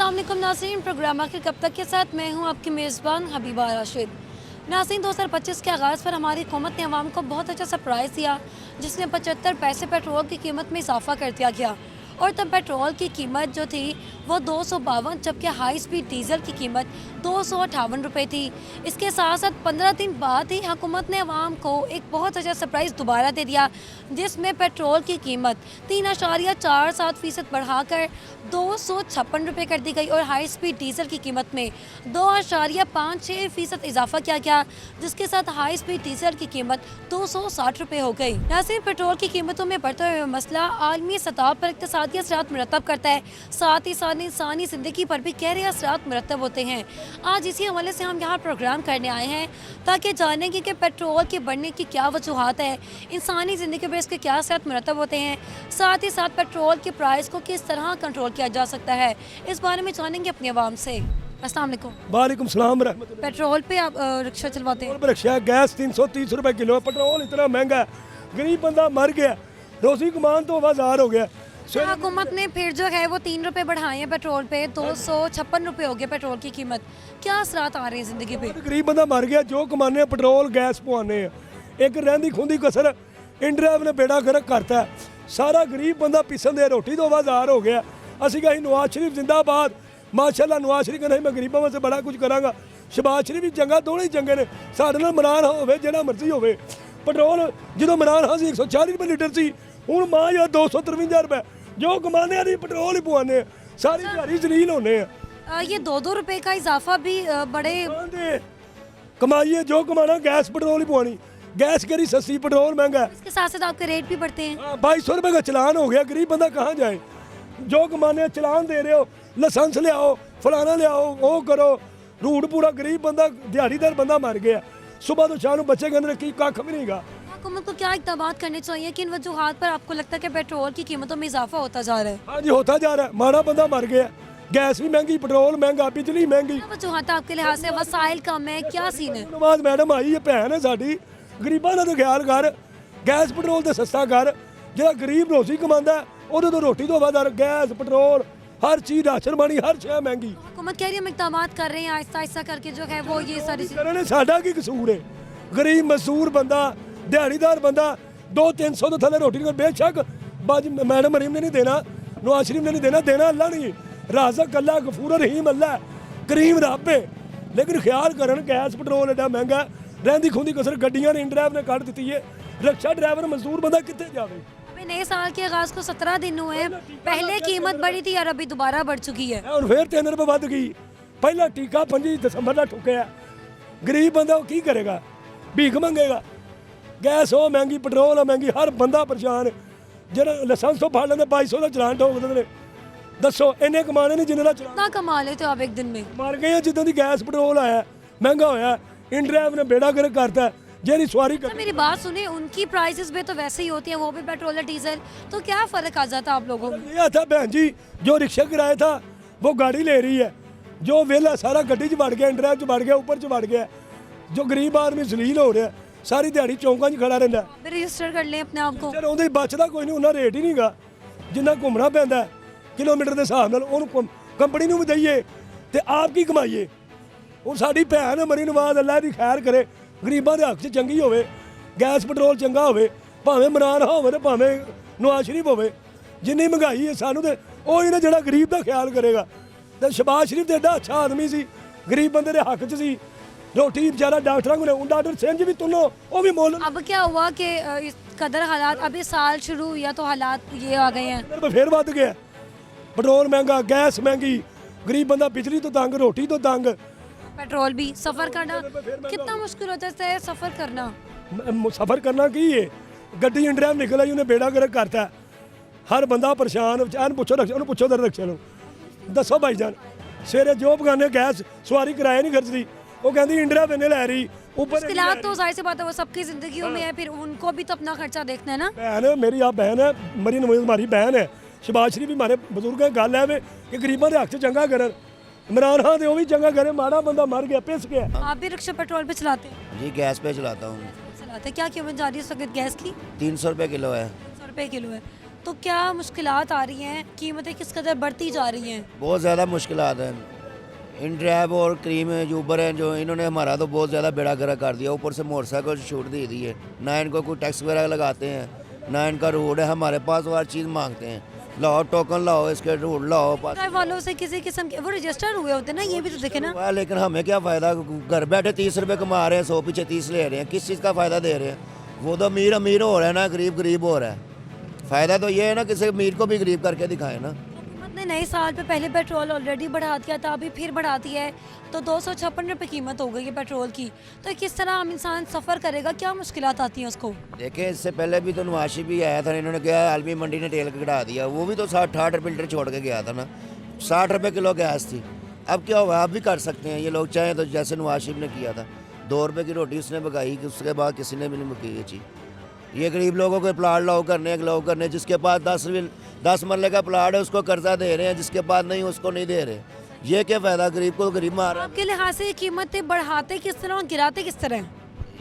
अस्सलाम वालेकुम नाज़रीन, प्रोग्राम आखिर कब तक के साथ मैं हूं आपकी मेज़बान हबीबा राशिद। नाज़रीन, 2025 के आगाज़ पर हमारी हुकूमत ने अवाम को बहुत अच्छा सरप्राइज़ दिया, जिसमें 75 पैसे पेट्रोल की कीमत में इजाफा कर दिया गया और तब पेट्रोल की कीमत जो थी वो 252, जबकि हाई स्पीड डीजल की कीमत 258 रुपये थी। इसके साथ साथ 15 दिन बाद ही हुकूमत ने अवाम को एक बहुत अच्छा सरप्राइज़ दोबारा दे दिया, जिसमें पेट्रोल की कीमत 3.47% बढ़ाकर 256 रुपये कर दी गई और हाई स्पीड डीजल की कीमत में 2.56% इजाफा किया गया, जिसके साथ हाई स्पीड डीजल की कीमत 260 रुपये हो गई। नाज़रीन, पेट्रोल की कीमतों में बढ़ता हुआ मसला आलमी सतह पर इक़्तिसादी असरात मुरतब करता है, साथ ही साथ इंसानी ज़िंदगी पर भी गहरे असरात मुरतब होते हैं। आज इसी हवाले से हम यहाँ प्रोग्राम करने आए हैं ताकि जानेंगे कि पेट्रोल के बढ़ने की क्या वजूहात है, इंसानी ज़िंदगी पर इसके क्या असरात मुरतब होते हैं, साथ ही साथ पेट्रोल के प्राइस को किस तरह कंट्रोल किया जा सकता है। इस बारे में जानेंगे अपने अवाम से। अस्सलाम वालेकुम। वालेकुम सलाम रहमतुल्लाह। पेट्रोल पे आप रिक्शा चलवाते हैं? रिक्शा गैस 330 रुपए किलो है, पेट्रोल इतना महंगा है, गरीब बंदा मर गया, रोजी कमान तो बाजार हो गया। हुकूमत ने फिर जो है वो 3 रुपये बढ़ाए हैं पेट्रोल पे, 256 रुपये हो गए पेट्रोल की कीमत। क्या असरात आ रहे हैं ज़िंदगी पे? गरीब बंदा मर गया, जो कमाने पेट्रोल गैस पवाने एक रहंदी खुंदी कसर इंड्राइव ने बेड़ा गर्क करता है। सारा गरीब बंदा पिसन दे रोटी तो बाजार हो गया। असी कहीं नवाज शरीफ जिंदाबाद, माशाअल्लाह नवाज शरीफ कहना मैं गरीबों वास्ते बड़ा कुछ करांगा। शहबाज शरीफ भी चंगा, दोनों ही चंगे ने। साडे नाल इमरान होवे जेड़ा मर्जी होवे, पेट्रोल जो इमरान हाँ 140 रुपये लीटर सी, हुण मां यार 253 रुपये। जो कमाने वाली पेट्रोल ही पवाने, सारी दिहाड़ी जलील होने। ये 2-2 रुपये का इजाफा भी बड़े कमाइए, जो कमाना गैस पेट्रोल ही पवानी। गैस करी सस्ती, पेट्रोल महंगा है। इसके साथ साथ आपके रेट भी बढ़ते हैं। 2200 रुपये का चलान हो गया, गरीब बंदा कहाँ जाए। जो कमाने चलान दे रहे हो, लाइसेंस ले आओ, फलाना ले आओ, वो करो, रूट पूरा गरीब बंदा दिहाड़ीदार बंदा मर गया। सुबह तो शाम बच्चे के अंदर की कख भी नहीं गा। हुकूमत को क्या इक़दाम करने चाहिए कि इन वजूहात पर आपको लगता है कि पेट्रोल की कीमतों में इजाफा होता जा रहा है? हाँ जी, होता जा रहा है। माड़ा बंदा मर गया, गैस भी महंगी, पेट्रोल महंगा, बिजली महंगी। क्या वजूहात आपके लिहाज से? वसाइल कम है, क्या सीन है? नवाज मैडम आई है, भैन है साडी, गरीबां दा तो ख्याल कर, गैस पेट्रोल तो सस्ता कर। जो गरीब रोजी कमांदा ਉਹਦੇ तो रोटी तो बाजार, गैस पेट्रोल हर चीज़, राशन पानी हर शय महंगी। हुकूमत कह रही है हम इक़दाम कर रहे हैं आहिस्ता आहिस्ता करके जो है वो ये सारी करने साडा की कसूर है? गरीब मजदूर बंदा, दिहाड़ीदार बंदा 200-300 तो थले रोटी बेशक बाज मैडम मरीम ने नहीं देना, नवाज शरीफ ने नहीं देना, देना अल्लाह नहीं, राज़क अल्लाह, गफूर रहीम अल्लाह, करीम रब है। लेकिन ख्याल करन, गैस पेट्रोल एडा महंगा, रहंदी खुंदी कसर गड्डियां ने इंड्राइव ने कट दी है। रिक्शा ड्राइवर मजदूर बंदा कितने जावे? अभी नए साल के आगाज को 17 दिन हुए हैं, पहले कीमत बढ़ी थी और अभी दोबारा बढ़ चुकी है और फिर 3 रुपये बढ़ गई। पहला टीका 5 दिसंबर का ठुकया, गरीब बंदा की करेगा, भीख मंगेगा। गैस हो महंगी, पेट्रोल महंगी, हर बंदा परेशान। जो लाइसेंस तो फड़ लेंगे 2200 का चलान ठोक देंगे। दसो इन्ने कमाने नहीं जिन्हें कितना कमा लेते हो आप एक दिन में? मर गए जिद्दां दी गैस पेट्रोल आया महंगा होया, इंड्राइव ने बेड़ा गर्क करता है। जेरी सवारी कर मेरी बात सुने, उनकी प्राइसेस भी तो वैसे ही होती है, वो भी पेट्रोल डीजल, तो क्या फ़र्क आ जाता आप लोगों को? ये था बहन जी, जो रिक्शा किराया था वो गाड़ी ले रही है, जो वेला सारा गड्डी च बढ़ गया, इंड्राइव च बढ़ गया, ऊपर च बढ़ गया। जो गरीब आदमी जलील हो रहा, सारी दिहाड़ी चौंका च खड़ा रहिंदा। रजिस्टर कर लें अपने आप को। चलो ਉਹਦੇ ਬਚਦਾ ਕੋਈ ਨਹੀਂ, ਉਹਨਾਂ ਰੇਟ ਹੀ ਨਹੀਂਗਾ ਜਿੰਨਾ ਘੁੰਮਣਾ ਪੈਂਦਾ ਕਿਲੋਮੀਟਰ ਦੇ ਹਿਸਾਬ ਨਾਲ। ਉਹਨੂੰ ਕੰਪਨੀ ਨੂੰ ਵੀ ਦਈਏ ਤੇ ਆਪ ਕੀ ਕਮਾਈਏ। ਹੁਣ ਸਾਡੀ ਭੈਣ ਮਰੀ ਨਵਾਜ਼ ਅੱਲਾ ਦੀ ਖੈਰ ਕਰੇ, ਗਰੀਬਾਂ ਦੇ ਹੱਕ 'ਚ ਚੰਗੀ ਹੋਵੇ, ਗੈਸ ਪੈਟਰੋਲ ਚੰਗਾ ਹੋਵੇ, ਭਾਵੇਂ ਇਮਰਾਨ ਹੋਵੇ ਤੇ ਭਾਵੇਂ ਨਵਾਜ਼ ਸ਼ਰੀਫ ਹੋਵੇ। ਜਿੰਨੀ ਮਹਿੰਗਾਈ ਹੈ ਸਾਨੂੰ ਤੇ ਉਹ ਹੀ ਨਾ ਜਿਹੜਾ ਗਰੀਬ ਦਾ ਖਿਆਲ ਕਰੇਗਾ। ਤੇ ਸ਼ਹਬਾਜ਼ ਸ਼ਰੀਫ ਤੇ ਐਡਾ ਅੱਛਾ ਆਦਮੀ ਸੀ, ਗਰੀਬ ਬੰਦੇ ਦੇ ਹੱਕ 'ਚ ਸੀ। रोटी बेचारा डॉक्टर को डॉक्टर सेंज भी तुनो वो भी मोल। अब क्या हुआ कि इस कदर हालात, अभी साल शुरू हुआ तो हालात ये आ गए हैं, फिर बढ़ गया। पेट्रोल महंगा, गैस महंगी, गरीब बंदा बिजली तो तंग, रोटी तो तंग, पेट्रोल भी। सफ़र करना कितना मुश्किल होता है, सफ़र करना। सफ़र करना की है, गड्डी इंड्राइव निकल आई, उन्हें बेड़ा गर्क करता है। हर बंदा परेशान। पूछो रक्शा, पूछो दर रक्शा दसो भाई जान, सवेरे जो बगाने गैस सवारी किराया नहीं खर्चती, वो कहती इंड्राइव इन्हें लै रही ऊपर। मुश्किलात तो जाहिर सी बात है वो सबकी ज़िंदगियों में है, फिर उनको भी तो अपना खर्चा देखना है ना। बहन मेरी आप बहन है, मरी नवाज हमारी बहन है, शहबाज शरीफ भी हमारे बुजुर्ग है। गल है कि गरीबों के हक से चंगा करन, इमरान खान तो वो भी चंगा करे, माड़ा बंदा मर गया, पिस गया। आप भी रिक्शा पेट्रोल पे चलाते हैं? जी गैस पे चलाता हूँ। चलाते क्या कीमत जा रही है इस वक्त गैस की? 300 रुपये किलो है। 300 रुपये किलो है। तो क्या मुश्किलात आ रही हैं, कीमतें किस कदर बढ़ती जा रही हैं? बहुत ज़्यादा मुश्किलात हैं। इन ड्राइव और क्रीम यूबर हैं जो इन्होंने हमारा तो बहुत ज़्यादा बेड़ा गर्क कर दिया। ऊपर से मोटरसाइकिल छूट दे दी है, ना इनको कोई टैक्स वगैरह लगाते हैं, ना इनका रूट है। हमारे पास वो हर चीज़ मांगते हैं, लाओ टोकन लाओ, इसके रूट लाओ पास। ड्राइव वालों से किसी किस्म के वो रजिस्टर हुए होते हैं ना, ये भी तो देखे ना। लेकिन हमें क्या फ़ायदा, घर बैठे 30 रुपये कमा रहे हैं, 100 पीछे 30 ले रहे हैं, किस चीज़ का फ़ायदा दे रहे हैं? वो तो अमीर अमीर हो रहा है ना, गरीब गरीब हो रहा है। फ़ायदा तो ये है ना, किसी अमीर को भी गरीब करके दिखाए ना। हुकूमत ने नए साल पे पहले पेट्रोल ऑलरेडी बढ़ा दिया था, अभी फिर बढ़ा दिया है, तो 256 रुपये कीमत हो गई है पेट्रोल की। तो किस तरह आम इंसान सफ़र करेगा, क्या मुश्किलात आती हैं उसको? देखिए, इससे पहले भी तो नवाशी भी आया था, इन्होंने क्या आलमी मंडी ने तेल घटा दिया, वो भी तो 60-60 रुपये लीटर छोड़ के गया था ना। 60 रुपये किलो गैस थी। अब क्या होगा, आप भी कर सकते हैं, ये लोग चाहें तो, जैसे नवाशिब ने किया था। 2 रुपये की रोटी उसने पकाई कि उसके बाद किसी ने भी नहीं पकाई ये चीज़। ये गरीब लोगों को प्लाट लाओ करने, जिसके पास 10 मरले का प्लाट है उसको कर्जा दे रहे हैं, जिसके पास नहीं उसको नहीं दे रहे। ये क्या फ़ायदा, गरीब को गरीब मार रहा है। आपके लिहाज से ये कीमतें बढ़ाते किस तरह और गिराते किस तरह हैं?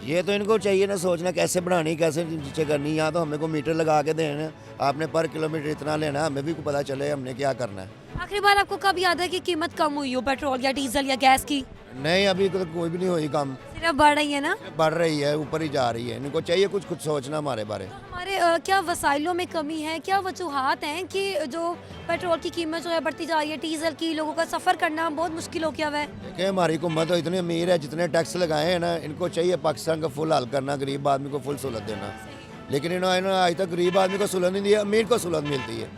ये तो इनको चाहिए ना सोचना कैसे बढ़ानी, कैसे नीचे करनी। यहाँ तो हमें को मीटर लगा के देना, आपने पर किलोमीटर इतना लेना, हमें भी पता चले हमने क्या करना है। आखिरी बार आपको कब याद है कि कीमत कम हुई हो पेट्रोल या डीजल या गैस की? नहीं, अभी तो कोई भी नहीं हुई कम, सिर्फ बढ़ रही है ना। बढ़ रही है, ऊपर ही जा रही है। इनको चाहिए कुछ सोचना हमारे बारे। तो हमारे क्या वसाइलों में कमी है, क्या वजूहात हैं कि जो पेट्रोल की कीमत जो है बढ़ती जा रही है, डीजल की, लोगों का सफ़र करना बहुत मुश्किल हो गया हुआ है? देखिए, हमारी हुकूमत तो इतनी अमीर है, जितने टैक्स लगाए हैं ना, इनको चाहिए पाकिस्तान का फुल हल करना, गरीब आदमी को फुल सहूलत देना। लेकिन इन्होंने आज तक गरीब आदमी को सहूलत नहीं दी, अमीर को सहूलत मिलती है।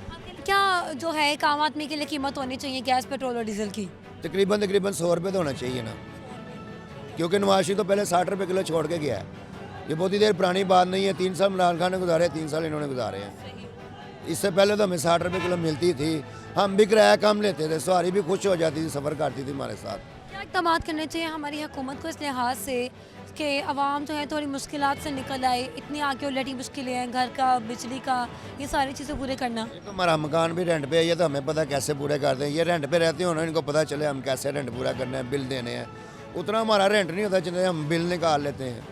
क्या जो है एक आम आदमी के लिए कीमत होनी चाहिए गैस, पेट्रोल और डीजल की? तकरीबन 100 रुपये तो होना चाहिए ना, क्योंकि नवाशी तो पहले 60 रुपये किलो छोड़ के गया है। ये बहुत ही देर पुरानी बात नहीं है, 3 साल इमरान खान ने गुजारे, 3 साल इन्होंने गुजारे हैं। इससे पहले तो हमें 60 रुपये किलो मिलती थी, हम भी किराया कम लेते थे, सवारी भी खुश हो जाती थी, सफ़र करती थी हमारे साथ। क्या इक़दाम करने चाहिए हमारी हुकूमत को इस लिहाज से कि आवाम जो है थोड़ी मुश्किलात से निकल आए? इतनी आगे उलटी मुश्किलें हैं, घर का, बिजली का, ये सारी चीज़ें पूरे करना। तो हमारा मकान भी रेंट पे है, ये तो हमें पता कैसे पूरे करते हैं। ये रेंट पे रहते हो ना, इनको पता चले हम कैसे रेंट पूरा करना है, बिल देने हैं। उतना हमारा रेंट नहीं होता जितने हम बिल निकाल लेते हैं।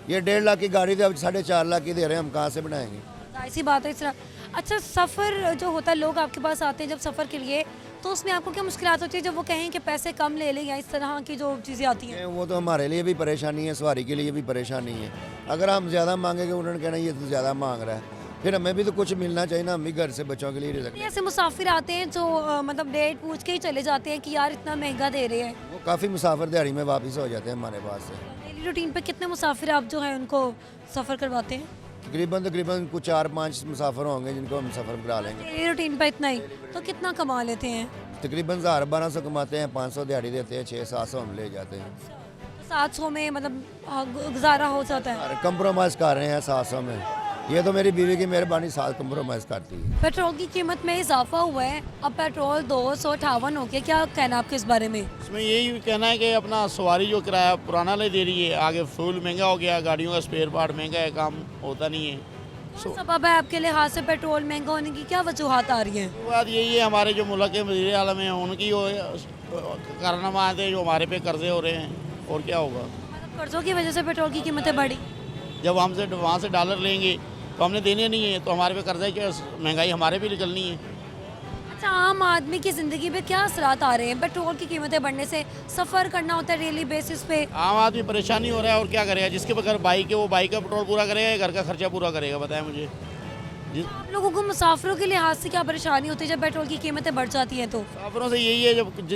ये 1.5 लाख की गाड़ी थी, अब 4.5 लाख की दे रहे हैं, हम कहाँ से बनाएंगे? ऐसी बात है इस तरह। अच्छा, सफ़र जो होता है, लोग आपके पास आते हैं जब सफ़र के लिए, तो उसमें आपको क्या मुश्किलात होती है जब वो कहें कि पैसे कम ले लें, या इस तरह की जो चीज़ें आती हैं? वो तो हमारे लिए भी परेशानी है, सवारी के लिए भी परेशानी है। अगर हम ज़्यादा मांगेंगे, उन्होंने कहना ये तो ज़्यादा मांग रहा है, फिर हमें भी तो कुछ मिलना चाहिए ना, हम भी घर से बच्चों के लिए रखें। ऐसे मुसाफिर आते हैं जो मतलब डेट पूछ के ही चले जाते हैं कि यार इतना महंगा दे रहे हैं। वो काफ़ी मुसाफिर दिहाड़ी में वापस हो जाते हैं हमारे पास से। डेली रूटीन पे कितने मुसाफिर आप जो है उनको सफ़र करवाते हैं? तकरीबन कुछ 4-5 मुसाफिर होंगे जिनको हम सफ़र करा लेंगे। डेली रूटीन पे इतना ही, तो कितना कमा लेते हैं? तकरीबन 1000-1200 कमाते हैं, 500 दिहाड़ी देते हैं, 600-700 हम ले जाते हैं। 700 में मतलब गुजारा हो जाता है? और कंप्रोमाइज़ कर रहे हैं 700 में। ये तो मेरी बीवी की मेहरबानी साथ कंप्रोमाइज़ करती है। पेट्रोल की कीमत में इजाफा हुआ है, अब पेट्रोल 258 हो गया, क्या कहना आपके इस बारे में? इसमें यही कहना है कि अपना सवारी जो किराया पुराना ले दे रही है, आगे फ्यूल महंगा हो गया, गाड़ियों का स्पेयर पार्ट महंगा है, काम होता नहीं है। सबब है आपके लिहाज से पेट्रोल महंगा होने की, क्या वजूहात आ रही हैं? बात यही है, हमारे जो मुल्क के वज़ीर आलम हैं उनकी वो कारनामा आते हैं जो हमारे पे कर्जे हो रहे हैं, और क्या होगा? मतलब कर्जों की वजह से पेट्रोल की कीमतें बढ़ी? जब हमसे वहाँ से डॉलर लेंगे तो हमने देने नहीं है, तो हमारे पे कर्जा क्या, महंगाई हमारे भी निकलनी है। अच्छा, आम आदमी की ज़िंदगी पे क्या असरात आ रहे हैं पेट्रोल की कीमतें बढ़ने से? सफ़र करना होता है डेली बेसिस पे, आम आदमी परेशानी हो रहा है, और क्या करेगा? जिसके बगैर बाइक है वो बाइक का पेट्रोल पूरा करेगा या घर का खर्चा पूरा करेगा, बताएं मुझे। आप लोगों को मुसाफिरों के लिहाज से क्या परेशानी होती है जब पेट्रोल की कीमतें बढ़ जाती हैं? तो मुसाफिरों से यही है, जब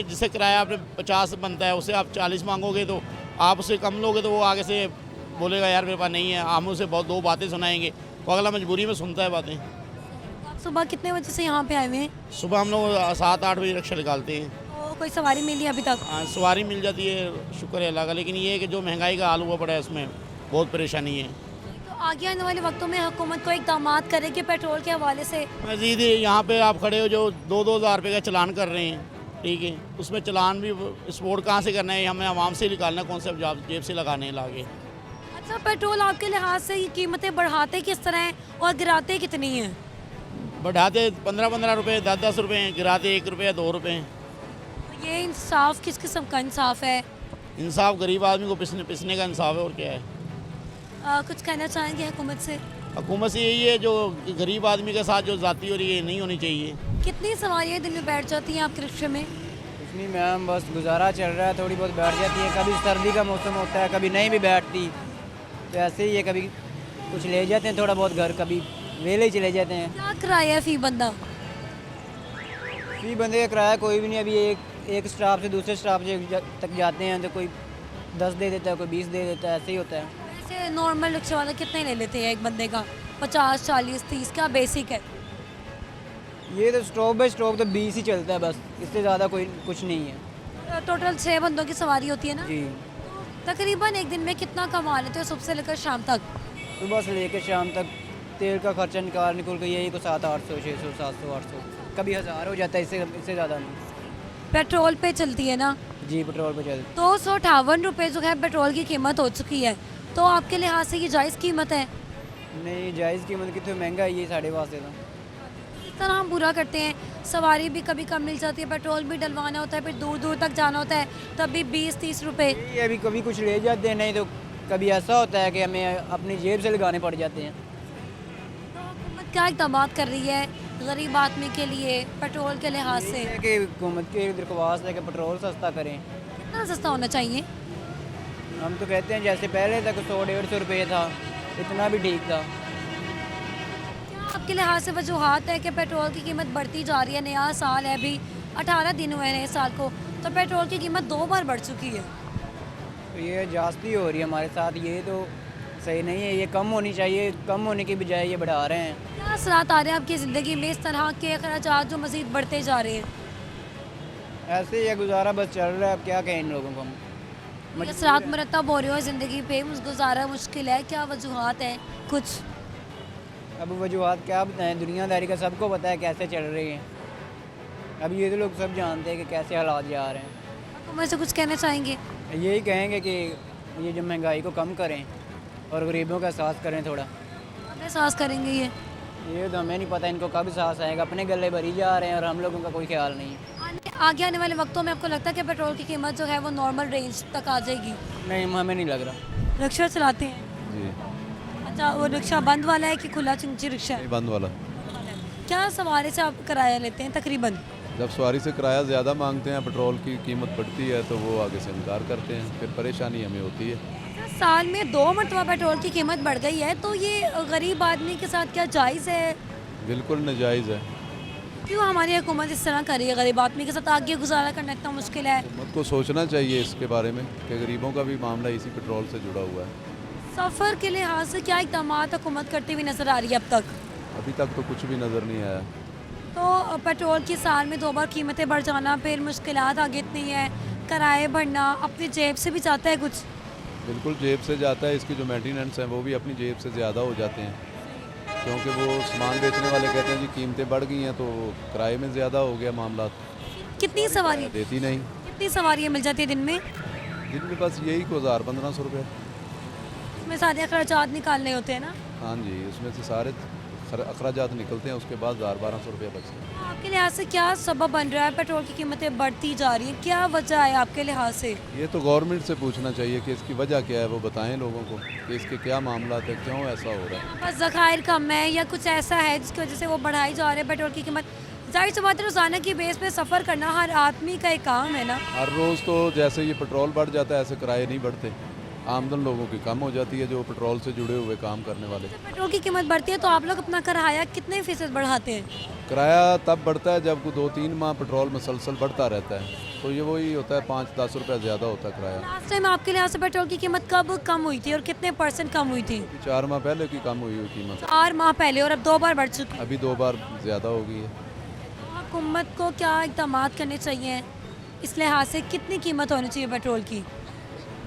जिसे किराया आपने 50 बनता है, उससे आप 40 मांगोगे तो आप उससे कम लोगे तो वो आगे से बोलेगा यार मेरे पास नहीं है, हम उसे बहुत 2 बातें सुनाएंगे, वो अगला मजबूरी में सुनता है बातें। आप सुबह कितने बजे से यहाँ पे आए हुए हैं? सुबह हम लोग 7-8 बजे रिक्शा निकालते हैं। तो कोई सवारी मिली अभी तक? सवारी मिल जाती है, शुक्र है अल्लाह का, लेकिन ये है कि जो महंगाई का हाल हुआ पड़ा है उसमें बहुत परेशानी है। तो आगे आने वाले वक्तों में हुकूमत को इक़दाम करे कि पेट्रोल के हवाले से? मज़ीद यहाँ पे आप खड़े हो जो 2-2 हज़ार रुपये का चलान कर रहे हैं, ठीक है, उसमें चलान भी स्पोर्ट कहाँ से करना है, हमें आवाम से निकालना, कौन से जेब से लगाने लागे। अच्छा, पेट्रोल आपके लिहाज से ये कीमतें बढ़ाते किस तरह हैं और गिराते कितनी हैं? बढ़ाते 15-15 रुपये, 10-10 रुपये हैं, गिराते 1 रुपये 2 रुपये हैं। तो ये इंसाफ किस किस्म का इंसाफ है? इंसाफ गरीब आदमी को पिसने का इंसाफ है, और क्या है। कुछ कहना चाहेंगे हुकूमत से? हुकूमत से यही है, जो गरीब आदमी के साथ जो ज़्यादती हो रही है नहीं होनी चाहिए। कितनी सवारियाँ दिन में बैठ जाती हैं आपके रिक्शे में? कुछ नहीं मैम, बस गुजारा चल रहा है, थोड़ी बहुत बैठ जाती है। कभी सर्दी का मौसम होता है, कभी नहीं भी बैठती, तो ऐसे ही है। कभी कुछ ले जाते हैं थोड़ा बहुत घर, कभी वेले ही चले जाते हैं। क्या किराया है फी बंदा? फी बंदे का किराया कोई भी नहीं। अभी एक स्टाफ से दूसरे स्टाफ तक जाते हैं तो कोई 10 दे देता है, कोई 20 दे देता है, ऐसे ही होता है। वैसे नॉर्मल रिक्शे वाला कितने ले लेते हैं एक बंदे का? 50, 40, 30? क्या बेसिक है? ये तो स्टॉप बाई स्टॉप तो 20 ही चलता है बस, इससे ज़्यादा कोई कुछ नहीं है। टोटल 6 बंदों की सवारी होती है ना? जी, तकरीबन एक दिन में कितना कमा लेते हो सुबह से लेकर शाम तक? सुबह से लेकर शाम तक तेल का खर्चा निकल के यही को 700-800, 600, 700, 800, कभी 1000 हो जाता है, इससे ज़्यादा नहीं। पेट्रोल पे चलती है ना? जी, पेट्रोल पर चलती। 258 रुपये जो है पेट्रोल की कीमत हो चुकी है, तो आपके लिहाज से ये जायज़ कीमत है? नहीं, जायज़ कीमत की तो महंगा है ये 5.5 से। तो इस तरह हम बुरा करते हैं, सवारी भी कभी कम मिल जाती है, पेट्रोल भी डलवाना होता है, फिर दूर दूर तक जाना होता है, तब भी 20-30 रुपये। ये अभी कभी कुछ ले जाते हैं, नहीं तो कभी ऐसा होता है कि हमें अपनी जेब से लगाने पड़ जाते हैं। तो हुकूमत क्या इक़दाम कर रही है गरीब आदमी के लिए पेट्रोल के लिहाज से? ये है कि हुकूमत की दरख्वास्त है कि पेट्रोल सस्ता करें। कितना सस्ता होना चाहिए? हम तो कहते हैं जैसे पहले तक 100-150 रुपये था, इतना भी ठीक था। क्या आपके लिहाज से वजूहात है कि पेट्रोल की कीमत बढ़ती जा रही है? नया साल है, अभी 18 दिन हुए हैं नए साल को, तो पेट्रोल की कीमत 2 बार बढ़ चुकी है। तो ये जास्ती हो रही है हमारे साथ, ये तो सही नहीं है। ये कम होनी चाहिए, कम होने की बजाय ये बढ़ा रहे हैं। क्या असरात आ रहे हैं आपकी ज़िंदगी में इस तरह के अखराजात जो मज़ीद बढ़ते जा रहे हैं? ऐसे ही गुजारा बस चल रहा है, अब क्या कहें इन लोगों को हम। ये असरात मरतब हो रहे हो ज़िंदगी पे, गुजारा मुश्किल है, क्या वजूहात हैं कुछ? अब वजूहत क्या बताएं, दुनियादारी का सबको पता है कैसे चल रही है। अब ये तो लोग सब जानते हैं कि कैसे हालात जा रहे हैं। हुकूमत से कुछ कहना चाहेंगे? यही कहेंगे कि ये जो महंगाई को कम करें और गरीबों का एहसास करें थोड़ा। कब एहसास करेंगे ये तो हमें नहीं पता इनको कब एहसास आएगा, अपने गले भरी जा रहे हैं और हम लोगों का कोई ख्याल नहीं है। आगे आने वाले वक्तों में आपको लगता है कि पेट्रोल की कीमत जो है वो नॉर्मल रेंज तक आ जाएगी? नहीं, हमें नहीं लग रहा। रिक्शा चलाते हैं? जी, अच्छा, वो रिक्शा बंद वाला है कि खुला चिंची रिक्शा है? नहीं बंद वाला। क्या सवारी से आप किराया लेते हैं तकरीबन? जब सवारी से किराया ज़्यादा मांगते हैं, पेट्रोल की कीमत बढ़ती है, तो वो आगे से इनकार करते हैं, फिर परेशानी हमें होती है। साल में 2 मरतबा पेट्रोल की कीमत बढ़ गई है, तो ये गरीब आदमी के साथ क्या जायज़ है? बिल्कुल नाजायज़ है। क्यों हमारी हुकूमत इस तरह कर रही है? गरीब आदमी के साथ आगे गुजारा करना इतना मुश्किल है। हुकूमत को सोचना चाहिए इसके बारे में कि गरीबों का भी मामला इसी पेट्रोल से जुड़ा हुआ है। सफ़र के लिहाज से क्या इक़दाम हुकूमत करती हुई नज़र आ रही है अब तक? अभी तक तो कुछ भी नज़र नहीं आया। तो पेट्रोल की साल में 2 बार कीमतें बढ़ जाना, फिर मुश्किलात आगे इतनी है, किराए बढ़ना, अपनी जेब से भी जाता है कुछ? बिल्कुल जेब से जाता है, इसकी जो मेंटेनेंस हैं वो भी अपनी जेब से ज़्यादा हो जाते हैं, क्योंकि वो सामान बेचने वाले कहते हैं जी कीमतें बढ़ गई हैं, तो किराए में ज़्यादा हो गया मामला। कितनी सवारी देती नहीं। कितनी सवारियाँ मिल जाती है दिन में? दिन में बस यही को 1000-1500 रुपये। उसमें सारे अखराजात निकालने होते हैं ना? हाँ जी, उसमें से सारे अखराजात निकलते हैं, उसके बाद 1000-1200 रुपये बचते हैं। आपके लिहाज से क्या सबब बन रहा है पेट्रोल की कीमतें बढ़ती जा रही हैं? क्या वजह है आपके लिहाज से? ये तो गवर्नमेंट से पूछना चाहिए कि इसकी वजह क्या है, वो बताएं लोगों को कि इसके क्या मामला है, क्यों ऐसा हो रहा है। बस ज़खायर कम है या कुछ ऐसा है जिसकी वजह से वो बढ़ाई जा रही है पेट्रोल की कीमत? जाहिर सी बात है, रोज़ाना की बेस पे सफ़र करना हर आदमी का एक काम है ना। हर रोज़ तो जैसे ये पेट्रोल बढ़ जाता है, ऐसे किराए नहीं बढ़ते। आमदन लोगों की कम हो जाती है, जो पेट्रोल से जुड़े हुए काम करने वाले। जब पेट्रोल की कीमत बढ़ती है तो आप लोग अपना किराया कितने फ़ीसद बढ़ाते हैं? किराया तब बढ़ता है जब 2-3 माह पेट्रोल मुसलसल बढ़ता रहता है, तो ये वही होता है 5-10 रुपये ज़्यादा होता है किराया। लास्ट टाइम आपके लिहाज से पेट्रोल की कीमत कब कम हुई थी और कितने % कम हुई थी? 4 माह पहले की कम हुई हुई कीमत, 4 माह पहले, और अब 2 बार बढ़ चुकी है। अभी 2 बार ज़्यादा हो गई है। हुकूमत को क्या इक़दाम करने चाहिए इस लिहाज से? कितनी कीमत होनी चाहिए पेट्रोल की?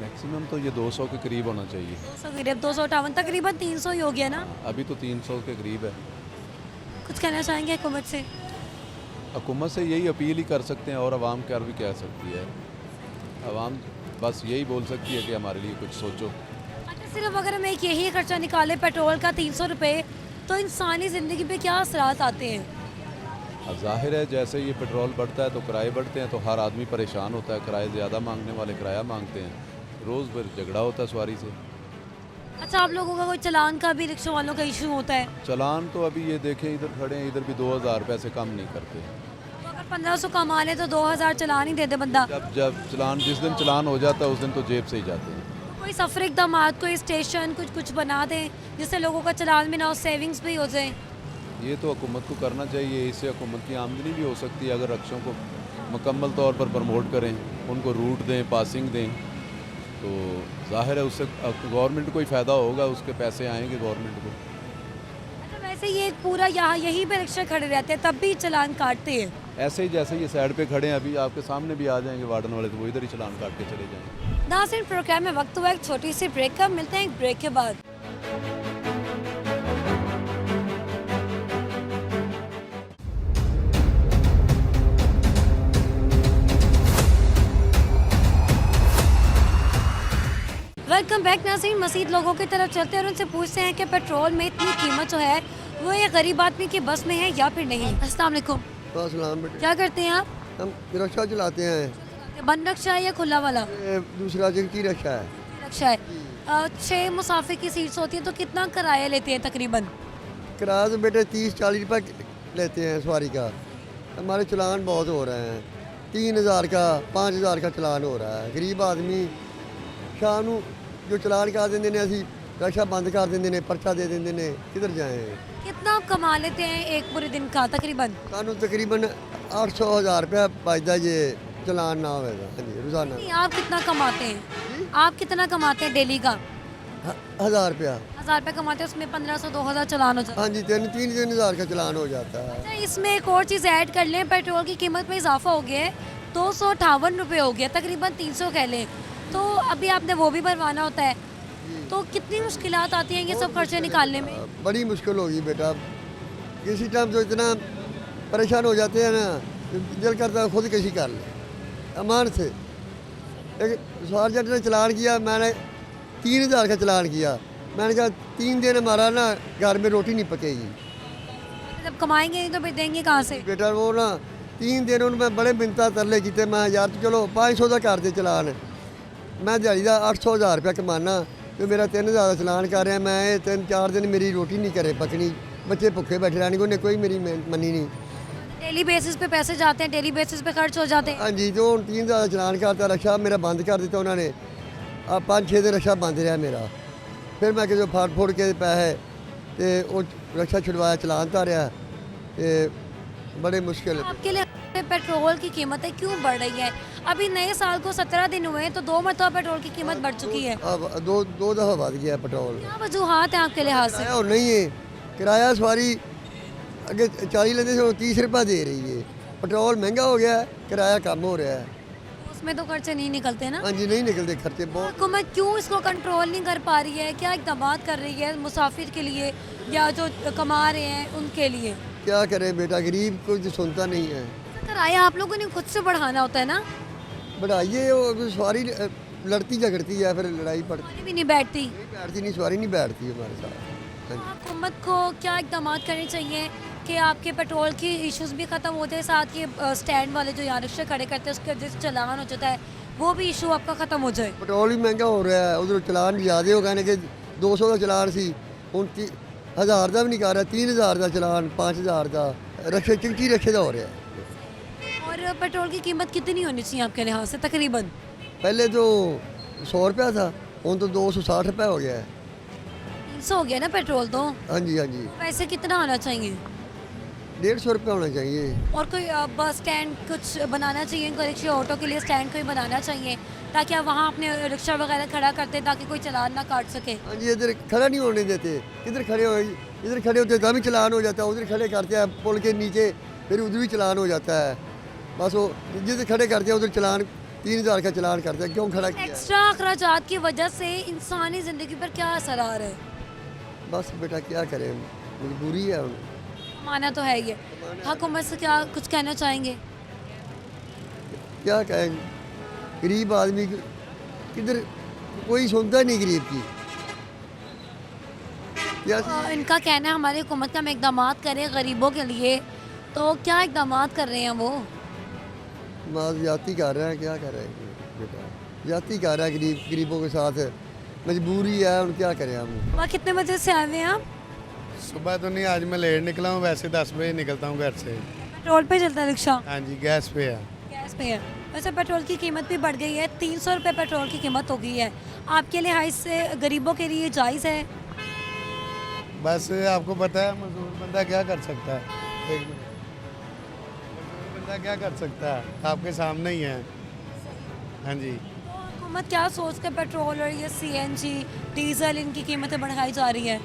मैक्सिमम तो ये 200 के करीब होना चाहिए। 200 करीब, 258, तकरीबन 300 ही हो गया ना? अभी तो 300 के करीब है। कुछ कहना चाहेंगे हुकूमत से? हुकूमत से यही अपील ही कर सकते हैं, और आवाम क्या भी कह सकती है। आवाम बस यही बोल सकती है कि हमारे लिए कुछ सोचो। अच्छा, सिर्फ अगर हम एक यही खर्चा निकालें पेट्रोल का 300 रुपये, तो इंसानी ज़िंदगी पे क्या असरात आते हैं? अब जाहिर है जैसे ये पेट्रोल बढ़ता है तो किराए बढ़ते हैं, तो हर आदमी परेशान होता है। किराए ज़्यादा मांगने वाले किराया मांगते हैं, रोज़ फिर झगड़ा होता है सवारी से। अच्छा, आप लोगों का कोई चालान का भी रिक्शा वालों का इशू होता है? चलान तो अभी ये देखें इधर खड़े हैं, इधर भी 2000 रुपये से कम नहीं करते। तो अगर 1500 कमा ले तो 2000 चालान ही दे दे बंदा। जब चलान जिस दिन चलान हो जाता है उस दिन तो जेब से ही जाते हैं। कोई सफर इकदाम, कोई स्टेशन कुछ बना दें जिससे लोगों का चालान भी ना हो, सेविंग्स भी हो जाए। ये तो हुकूमत को करना चाहिए, इससे हुकूमत की आमदनी भी हो सकती है। अगर रक्षों को मुकम्मल तौर पर प्रमोट करें, उनको रूट दें, पासिंग दें, तो जाहिर है उससे गवर्नमेंट को ही फ़ायदा होगा, उसके पैसे आएंगे गवर्नमेंट को। अच्छा, वैसे ये पूरा यहाँ यहीं पे रिक्शा खड़े रहते हैं तब भी चालान काटते हैं? ऐसे ही जैसे ये साइड पे खड़े हैं, अभी आपके सामने भी आ जाएंगे वार्डन वाले, तो वो इधर ही चलान काट के चले जाएंगे। नाज़रीन, प्रोग्राम में वक्त हुआ एक छोटी सी ब्रेक का, मिलते हैं एक ब्रेक के बाद। वेलकम बैक नाज़रीन। मज़ीद लोगों की तरफ चलते हैं और उनसे पूछते हैं कि पेट्रोल में इतनी कीमत जो है वो ये गरीब आदमी की बस में है या फिर नहीं। अस्सलाम वालेकुम। अस्सलाम बेटे। क्या करते हैं आप? हम रिक्शा चलाते हैं। बंद रक्षा है या खुला वाला? ये दूसरा की रिक्शा है। रक्षा है। 6 मुसाफिर की सीट्स होती हैं तो कितना किराया लेते हैं तकरीबन? किराया तो बेटे 30-40 रुपये लेते हैं सवारी का। हमारे चलान बहुत हो रहे हैं, 3000 का 5000 का चलान हो रहा है। गरीब आदमी शाम ਨੂੰ जो चलान कर देंगे ने असी रिक्शा बंद कर देंगे ने, पर्चा दे देंगे ने, किधर जाएँ? कितना आप कमा लेते हैं एक पूरे दिन का तकरीबन? सानू तकरीबन 800-1000 रुपया बचता जे चलान ना होवे दा। हाँ जी, रोजाना। नहीं, आप कितना कमाते हैं? आप कितना कमाते हैं डेली का? 1000 रुपया। 1000 रुपये कमाते हैं, उसमें 1500-2000 चालान हो जाता है। हाँ जी, 3-3 का चलान हो जाता है। अच्छा, इसमें एक और चीज़ ऐड कर लें, पेट्रोल की कीमत में इजाफा हो गया है, 258 रुपये हो गया, तकरीबन 300 कह लें। तो अभी आपने वो भी भरवाना होता है, तो कितनी मुश्किलात आती हैं ये सब खर्चे निकालने में? बड़ी मुश्किल होगी बेटा। किसी टाइम तो इतना परेशान हो जाते हैं ना, दिल करता है खुदकशी कर ले अमान से। एक सवार जट ने चलान किया, मैंने 3000 का चलान किया। मैंने कहा 3 दिन हमारा ना घर में रोटी नहीं पकेगी। जब कमाएंगे नहीं तो फिर देंगे कहाँ से? बेटा वो ना 3 दिन उन्होंने मैं बड़े मिन्नतां तरले किए। मैं यार चलो 500 का कर दे चलान, मैं दिहाड़ी का 800-1000 रुपया कमाना, तो मेरा 3000 का चलान कर रहा। मैं 3-4 दिन मेरी रोटी नहीं करे पकनी, बच्चे भुखे बैठे रहने, उन्हें कोई मेरी मनी नहीं। डेली बेसिस पे पैसे जाते हैं, डेली बेसिस पे खर्च हो जाते हैं। हाँ जी, तो 3000 का चलान करता, रक्षा मेरा बंद कर दिता उन्होंने। अब 5-6 दिन रक्षा बंद रहा मेरा। फिर मैं किसी फाड़ फोड़ के पैसे तो वो रक्षा छुड़वाया, चलान तारिया, तो बड़े मुश्किल है। आपके लिए पेट्रोल की कीमतें क्यों बढ़ रही है? अभी नए साल को 17 दिन हुए हैं तो 2 मरतबा पेट्रोल की कीमत बढ़ चुकी है। अब दो दफ़ा बढ़ गया है पेट्रोल। क्या वजूहात हैं आपके लिहाज से? किराया और नहीं है, किराया सवारी अगे 40 लेते थे, 30 रुपये दे रही है। पेट्रोल महंगा हो गया है, किराया कम हो रहा है। उसमें तो खर्चे नहीं निकलते ना? हाँ जी, नहीं निकलते खर्चे बहुत। हुकूमत क्यों इसको कंट्रोल नहीं कर पा रही है? क्या इकदाम कर रही है मुसाफिर के लिए या जो कमा रहे हैं उनके लिए? क्या करें बेटा, गरीब कोई सुनता नहीं है। किराया आप लोगों ने खुद से बढ़ाना होता है ना? बढ़ाइए, वो सवारी लड़ती झगड़ती है, फिर लड़ाई पड़ती सवारी भी नहीं बैठती। नहीं, सवारी नहीं बैठती हमारे साथ। हाँ जी। हुकूमत को क्या इकदाम करने चाहिए कि आपके पेट्रोल की इश्यूज भी ख़त्म होते हैं, साथ ये स्टैंड वाले जो यहाँ रिक्शा खड़े करते हैं उसके जैसे चलान हो जाता है वो भी इशू आपका ख़त्म हो जाए? पेट्रोल भी महंगा हो रहा है, उधर चलान भी ज़्यादा हो गए कि 200 का चलान सी हूँ 1000 का भी नहीं कर रहा, 3000 का चलान, 5000 का रक्शे चिंटी रक्शे का हो रहा है। और पेट्रोल की कीमत कितनी होनी चाहिए आपके लिहाज से तकरीबन? पहले तो 100 रुपया था, हूँ तो 260 रुपये हो गया है। 300 हो गया ना पेट्रोल तो? हाँ जी, हाँ जी। वैसे कितना होना चाहिए? 150 रुपये होना चाहिए। और कोई बस स्टैंड कुछ बनाना चाहिए, इनको रिक्शा ऑटो के लिए स्टैंड कोई बनाना चाहिए ताकि आप वहाँ अपने रिक्शा वगैरह खड़ा करते ताकि कोई चालान ना काट सके। हाँ जी, इधर खड़ा नहीं होने देते, इधर खड़े हो, इधर खड़े होते तभी चलान हो जाता है, उधर खड़े करते हैं पुल के नीचे, फिर उधर भी चलान हो जाता है। बस वो जिधर खड़े करते हैं उधर चलान 3000 का चलान करते हैं। क्यों खड़ा किया? एक्स्ट्रा अखराजात की वजह से इंसानी ज़िंदगी पर क्या असर आ रहा है? बस बेटा क्या करें, मजबूरी है। माना तो है ये। हुकूमत से क्या कुछ कहना चाहेंगे? क्या कहें, गरीब आदमी किधर कोई सुनता नहीं गरीब की। क्या इनका कहना है हमारी हुकूमत का हम इकदाम करें गरीबों के लिए, तो क्या इकदाम कर रहे हैं वो? ज्यादती कर रहे हैं, क्या कर रहे हैं बेटा, ज्यादती कर रहा है गरीबों के साथ। मजबूरी है, हम क्या करें हम। वहाँ कितने बजे से आए हुए हैं आप? सुबह तो नहीं, आज मैं लेट निकला हूँ, वैसे 10 बजे निकलता हूँ घर से। पेट्रोल पे चलता है रिक्शा? हाँ जी, गैस पे है। गैस पे है। वैसे पेट्रोल की कीमत भी बढ़ गई है, 300 रुपये पेट्रोल की कीमत हो गई है। आपके लिहाज से गरीबों के लिए जायज़ है? बस आपको पता है मजदूर बंदा क्या कर सकता है, एक मिनट, मजदूर बंदा क्या कर सकता है, आपके सामने ही है। हाँ जी, तो हुकूमत क्या सोच कर पेट्रोल और ये CNG डीजल इनकी कीमतें बढ़ाई जा रही है?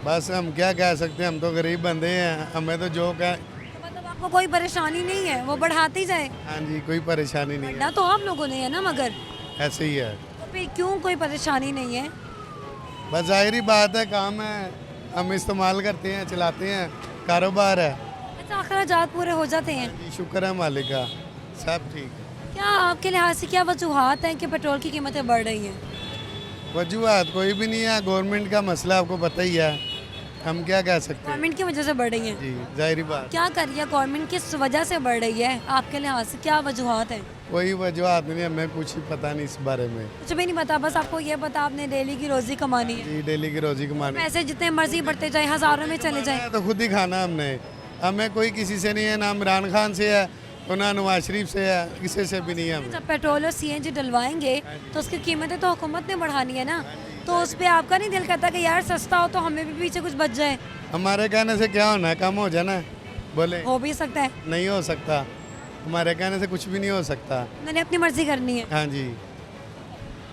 बस हम क्या कह सकते हैं, हम तो गरीब बंदे हैं, हमें तो जो कह। तो मतलब आपको कोई परेशानी नहीं है, वो बढ़ाते ही जाए? हाँ जी, कोई परेशानी नहीं है, बढ़ना तो आप लोगों ने है ना, मगर ऐसे ही है। तो फिर क्यों कोई परेशानी नहीं है? बस जाहिर बात है, काम है, हम इस्तेमाल करते हैं, चलाते हैं, कारोबार है। अच्छा, अखराजात पूरे हो जाते हैं? जी, शुक्र है मालिक का, सब ठीक है। क्या आपके लिहाज से क्या वजूहात हैं कि पेट्रोल की कीमतें बढ़ रही हैं? वजूहत कोई भी नहीं है, गवर्नमेंट का मसला आपको पता ही है, हम क्या कह सकते हैं। गवर्नमेंट की वजह से बढ़ रही हैं? जी, जाहिर बात, क्या कर रही है गवर्नमेंट, किस वजह से बढ़ रही है आपके लिहाज से, क्या वजूहात हैं? कोई वजूहत नहीं, हमें कुछ ही पता नहीं इस बारे में। कुछ भी नहीं पता, बस आपको ये पता आपने डेली की रोजी कमानी है। जी, डेली की रोजी कमाने पैसे जितने मर्जी बढ़ते जाए, हज़ारों में चले जाए। तो खुद ही खाना हमने, हमें कोई किसी से नहीं है, ना इमरान खान से है और ना नवाज शरीफ से है, किसी से भी नहीं है हमें। जब पेट्रोल और CNG डलवाएंगे तो उसकी कीमतें तो हुकूमत ने बढ़ानी है ना, तो उस पर आपका नहीं दिल करता कि यार सस्ता हो तो हमें भी पीछे कुछ बच जाए? हमारे कहने से क्या होना है, कम हो जाना है, बोले हो भी सकता है, नहीं हो सकता, हमारे कहने से कुछ भी नहीं हो सकता। मैंने अपनी मर्जी करनी है। हाँ जी,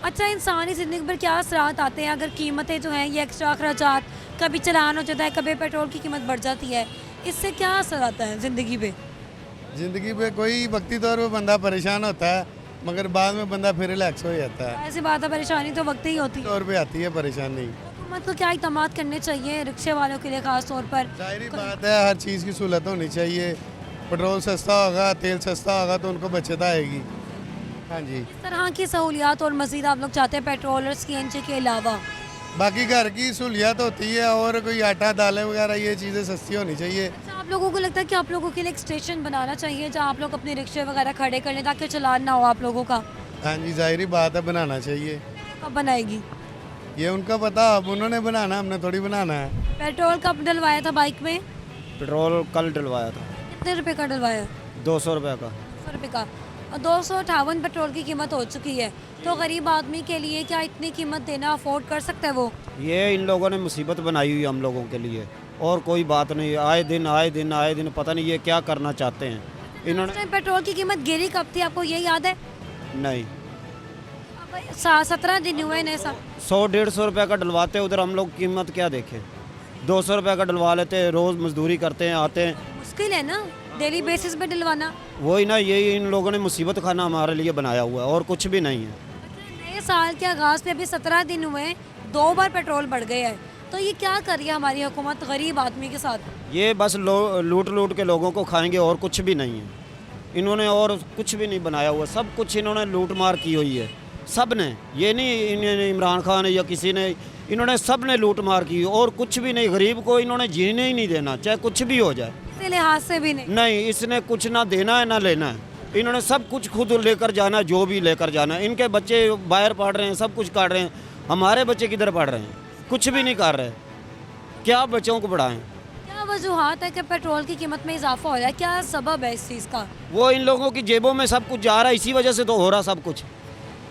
अच्छा, इंसानी ज़िंदगी पर क्या असरात आते हैं अगर कीमतें जो हैं ये एक्स्ट्रा अखराजात, कभी चलान हो जाता है, कभी पेट्रोल की कीमत बढ़ जाती है, इससे क्या असर आता है ज़िंदगी पे? ज़िंदगी पे कोई वक्ती तौर पे बंदा परेशान होता है, मगर बाद में बंदा फिर रिलैक्स हो जाता है। ऐसी बात है, परेशानी तो वक्त ही होती है। तौर पे आती है परेशानी। हुकूमत को क्या इक़दाम करने चाहिए रिक्शे वालों के लिए ख़ास तौर पर? जाहिर बात है, हर चीज़ की सहूलत होनी चाहिए, पेट्रोल सस्ता होगा, तेल सस्ता होगा तो उनको बचत आएगी। हाँ जी, इस तरह की सहूलियात और मज़ीद आप लोग चाहते हैं पेट्रोल और CNG के अलावा? बाकी घर की सहूलियत होती है और कोई आटा दालें वगैरह ये चीज़ें सस्ती होनी चाहिए। अच्छा, आप लोगों को लगता है कि आप लोगों के लिए एक स्टेशन बनाना चाहिए जहाँ आप लोग अपने रिक्शे वगैरह खड़े कर लें ताकि चलान ना हो आप लोगों का? हाँ जी, जाहिर बात है, बनाना चाहिए। कब बनाएगी? ये उनका पता, अब उन्होंने बनाना, हमने थोड़ी बनाना है। पेट्रोल कब डलवाया था बाइक में? पेट्रोल कल डलवाया था, कितने रुपए का डलवाया? 200 रुपये का। 100 रुपये का। और 258 पेट्रोल की कीमत हो चुकी है, तो गरीब आदमी के लिए क्या इतनी कीमत देना अफोर्ड कर सकता है वो? ये इन लोगों ने मुसीबत बनाई हुई हम लोगों के लिए, और कोई बात नहीं। आए दिन पता नहीं ये क्या करना चाहते हैं इन्होंने। उस टाइम पेट्रोल की कीमत गिरी कब थी, आपको ये याद है? नहीं, अब 17 दिन हुए ना ऐसा। 100-150 रुपये का डलवाते, उधर हम लोग कीमत क्या देखें। 200 रुपये का डलवा लेते, रोज़ मजदूरी करते हैं, आते हैं। मुश्किल है ना डेली बेसिस पे डलवाना। वही ना, यही इन लोगों ने मुसीबत खाना हमारे लिए बनाया हुआ है और कुछ भी नहीं है। नए साल के आगाज़ पे अभी 17 दिन हुए, 2 बार पेट्रोल बढ़ गया है, तो ये क्या कर रही है हमारी हुकूमत गरीब आदमी के साथ? ये बस लूट के लोगों को खाएंगे और कुछ भी नहीं है। इन्होंने और कुछ भी नहीं बनाया हुआ, सब कुछ इन्होंने लूट मार की हुई है, सब ने। ये नहीं इन्होंने इमरान खान या किसी ने, इन्होंने सब ने लूट मार की और कुछ भी नहीं। गरीब को इन्होंने जीने ही नहीं देना, चाहे कुछ भी हो जाए। किसी लिहाज से भी नहीं। नहीं, इसने कुछ ना देना है ना लेना है। इन्होंने सब कुछ खुद लेकर जाना है, जो भी लेकर जाना है। इनके बच्चे बाहर पढ़ रहे हैं, सब कुछ कर रहे हैं, हमारे बच्चे किधर पढ़ रहे हैं? कुछ भी नहीं कर रहे। क्या बच्चों को पढ़ाएं? क्या वजूहात है कि पेट्रोल की कीमत में इजाफा हो रहा है, क्या सबब है इस चीज़ का? वो इन लोगों की जेबों में सब कुछ जा रहा है, इसी वजह से तो हो रहा सब कुछ।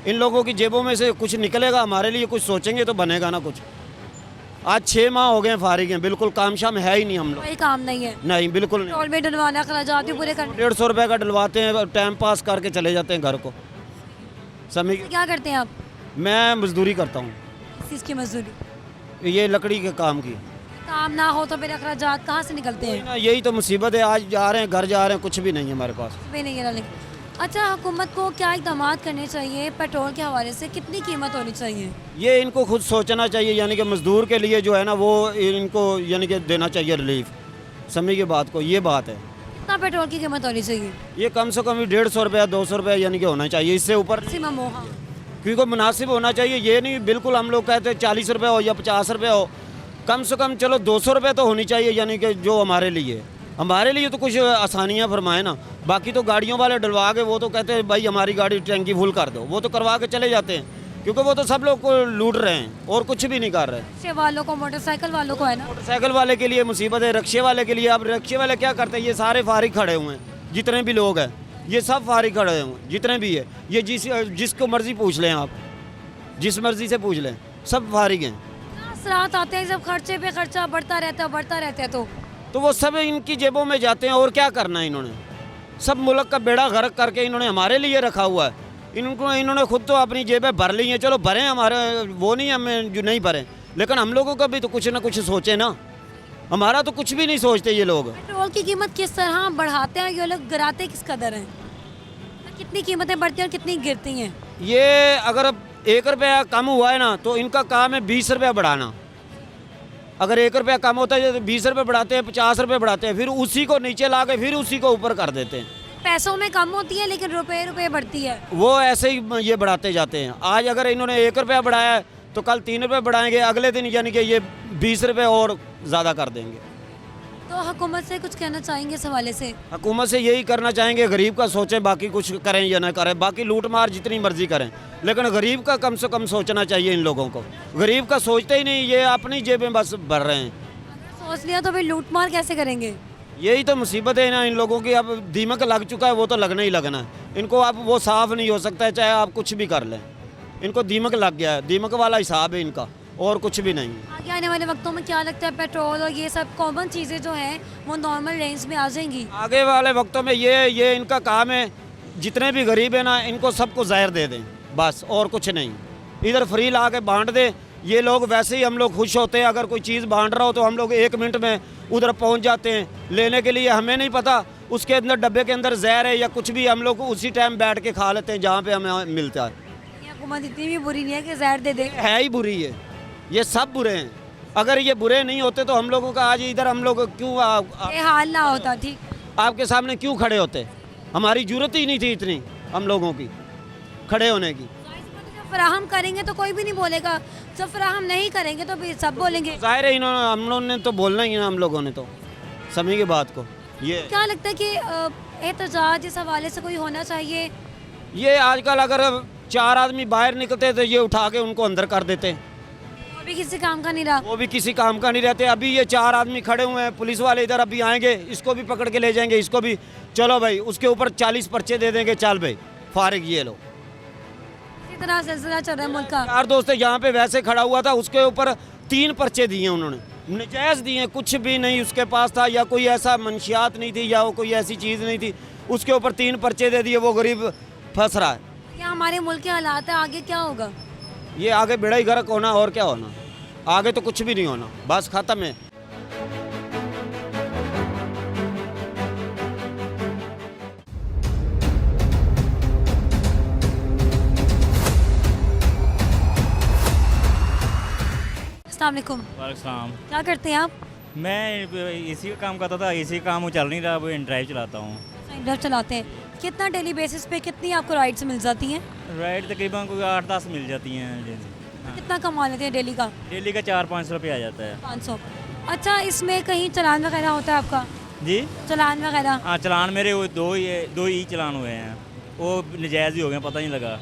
इन लोगों की जेबों में से कुछ निकलेगा, हमारे लिए कुछ सोचेंगे तो बनेगा ना कुछ। आज 6 माह हो गए फारिग हैं, बिल्कुल काम शाम है ही नहीं हम लोग। कोई काम नहीं है, नहीं, बिल्कुल नहीं। पेट्रोल में डलवाना, अखराजात भी पूरे करने। 150 रुपये का डलवाते हैं, टाइम पास करके चले जाते हैं घर को। समय क्या करते हैं आप? मैं मजदूरी करता हूँ, इस चीज़ की मजदूरी? ये लकड़ी के काम की। काम ना हो तो फिर अखराजात कहाँ से निकलते हैं? ना, यही तो मुसीबत है। आज जा रहे हैं, घर जा रहे हैं, कुछ भी नहीं है हमारे पास। भी नहीं है डालेंगे। अच्छा, हुकूमत को क्या इक़दाम करने चाहिए पेट्रोल के हवाले से, कितनी कीमत होनी चाहिए? ये इनको खुद सोचना चाहिए, यानी कि मजदूर के लिए जो है ना, वो इनको यानी कि देना चाहिए रिलीफ। समझ के बात को, ये बात है। कितना पेट्रोल की कीमत होनी चाहिए? ये कम से कम 150 रुपया 200 रुपया यानी कि होना चाहिए, इससे ऊपर मैक्सिमम हो। हाँ, क्योंकि मुनासिब होना चाहिए। ये नहीं बिल्कुल हम लोग कहते हैं 40 रुपये हो या 50 रुपये हो, कम से कम चलो 200 रुपये तो होनी चाहिए, यानी कि जो हमारे लिए तो कुछ आसानियाँ फरमाए ना। बाकी तो गाड़ियों वाले डलवा के वो तो कहते हैं भाई हमारी गाड़ी टैंकी फुल कर दो, वो तो करवा के चले जाते हैं। क्योंकि वो तो सब लोग को लूट रहे हैं और कुछ भी नहीं कर रहे। रिक्शे वालों को, मोटरसाइकिल वालों को है ना। मोटरसाइकिल वाले के लिए मुसीबत है, रिक्शे वाले के लिए। अब रिक्शे वाले क्या करते हैं, ये सारे फारिग खड़े हुए हैं, जितने भी लोग हैं ये सब फारिग खड़े हुए हैं, जितने भी है ये जिसको मर्जी पूछ लें आप, जिस मर्जी से पूछ लें, सब फारिग हैं। असरात आते हैं जब खर्चे पे खर्चा बढ़ता रहता है तो वो सब इनकी जेबों में जाते हैं। और क्या करना है इन्होंने, सब मुल्क का बेड़ा गर्क करके इन्होंने हमारे लिए रखा हुआ है। इन्होंने खुद तो अपनी जेबें भर ली हैं, चलो भरें, हमारे वो नहीं हमें जो नहीं भरें, लेकिन हम लोगों का भी तो कुछ ना कुछ सोचें ना। हमारा तो कुछ भी नहीं सोचते ये लोग। पेट्रोल की कीमत किस तरह बढ़ाते हैं, ये लोग गिराते किस कदर हैं? कितनी कीमतें बढ़ती हैं और कितनी गिरती हैं? ये अगर 1 रुपया कम हुआ है ना तो इनका काम है 20 रुपया बढ़ाना। अगर 1 रुपया कम होता है तो 20 रुपये बढ़ाते हैं, 50 रुपये बढ़ाते हैं, फिर उसी को नीचे ला के फिर उसी को ऊपर कर देते हैं। पैसों में कम होती है लेकिन रुपए बढ़ती है। वो ऐसे ही ये बढ़ाते जाते हैं। आज अगर इन्होंने 1 रुपया बढ़ाया है तो कल 3 रुपये बढ़ाएंगे, अगले दिन यानी कि ये 20 रुपये और ज़्यादा कर देंगे। तो हुकूमत से कुछ कहना चाहेंगे इस हवाले से? हुकूमत से यही करना चाहेंगे, गरीब का सोचें, बाकी कुछ करें या ना करें, बाकी लूट मार जितनी मर्जी करें, लेकिन गरीब का कम से कम सोचना चाहिए इन लोगों को। गरीब का सोचते ही नहीं, ये अपनी जेबें बस भर रहे हैं। सोच लिया तो फिर लूट मार कैसे करेंगे? यही तो मुसीबत है ना इन लोगों की। अब दीमक लग चुका है, वो तो लगना ही लगना है इनको। अब वो साफ़ नहीं हो सकता है, चाहे आप कुछ भी कर लें, इनको दीमक लग गया है। दीमक वाला हिसाब है इनका, और कुछ भी नहीं है। आगे आने वाले वक्तों में क्या लगता है, पेट्रोल और ये सब कॉमन चीज़ें जो हैं वो नॉर्मल रेंज में आ जाएंगी? आगे वाले वक्तों में ये इनका काम है, जितने भी गरीब हैं ना इनको सबको ज़हर दे दें बस, और कुछ नहीं। इधर फ्री ला के बांट दें। ये लोग वैसे ही, हम लोग खुश होते हैं अगर कोई चीज़ बांट रहा हो तो हम लोग 1 मिनट में उधर पहुंच जाते हैं लेने के लिए। हमें नहीं पता उसके अंदर डब्बे के अंदर जहर है या कुछ भी, हम लोग उसी टाइम बैठ के खा लेते हैं जहाँ पे हमें मिलता है। ये हुकूमत इतनी भी बुरी नहीं है कि जहर दे दे। है ही बुरी है, ये सब बुरे हैं। अगर ये बुरे नहीं होते तो हम लोगों का आज इधर हम लोग क्यों ये हाल ना होता। ठीक, आपके सामने क्यों खड़े होते? हमारी जरूरत ही नहीं थी इतनी हम लोगों की खड़े होने की। जब फराहम करेंगे तो कोई भी नहीं बोलेगा, जब फराहम नहीं करेंगे तो भी सब बोलेंगे। जाहिर है इन्होंने, हम लोगों ने तो बोलना ही है ना, हम लोगों ने तो सभी की बात को। ये क्या लगता है कि एहतजाज इस हवाले से कोई होना चाहिए? ये आजकल अगर 4 आदमी बाहर निकलते तो ये उठा के उनको अंदर कर देते, वो भी किसी काम का नहीं रहा। वो भी किसी काम का नहीं रहते। अभी ये 4 आदमी खड़े हुए हैं, पुलिस वाले इधर अभी आएंगे, इसको भी पकड़ के ले जाएंगे, इसको भी, चलो भाई उसके ऊपर 40 पर्चे दे देंगे, चल भाई फारिग ये लो। इसी तरह सिलसिला चल रहा है मुल्क का। 4 दोस्त यहाँ पे वैसे खड़ा हुआ था, उसके ऊपर 3 पर्चे दिए उन्होंने, नजायज़ दिए, कुछ भी नहीं उसके पास था, या कोई ऐसा मंशियात नहीं थी, या वो कोई ऐसी चीज़ नहीं थी, उसके ऊपर 3 पर्चे दे दिए। वो गरीब फंस रहा है। क्या हमारे मुल्क के हालात है, आगे क्या होगा? ये आगे बेड़ा ही गर्क होना, और क्या होना, आगे तो कुछ भी नहीं होना, बस ख़त्म है। अस्सलाम वालेकुम। वालेकुम। क्या करते हैं आप? मैं इसी का काम करता था, इसी काम चल नहीं रहा, वो ड्राइव चलाता हूँ। ड्राइव चलाते हैं। कितना डेली बेसिस पे कितनी आपको राइड्स मिल जाती हैं? राइड तकरीबन कोई 8-10 मिल जाती हैं डेली। हाँ। कितना कमा लेते हैं डेली का? डेली का 400-500 रुपये आ जाता है। 500। अच्छा, इसमें कहीं चालान वगैरह होता है आपका? जी चालान वगैरह? हाँ, चलान मेरे वो दो ही चलान हुए हैं, वो नजायज़ ही हो गए, पता नहीं लगा।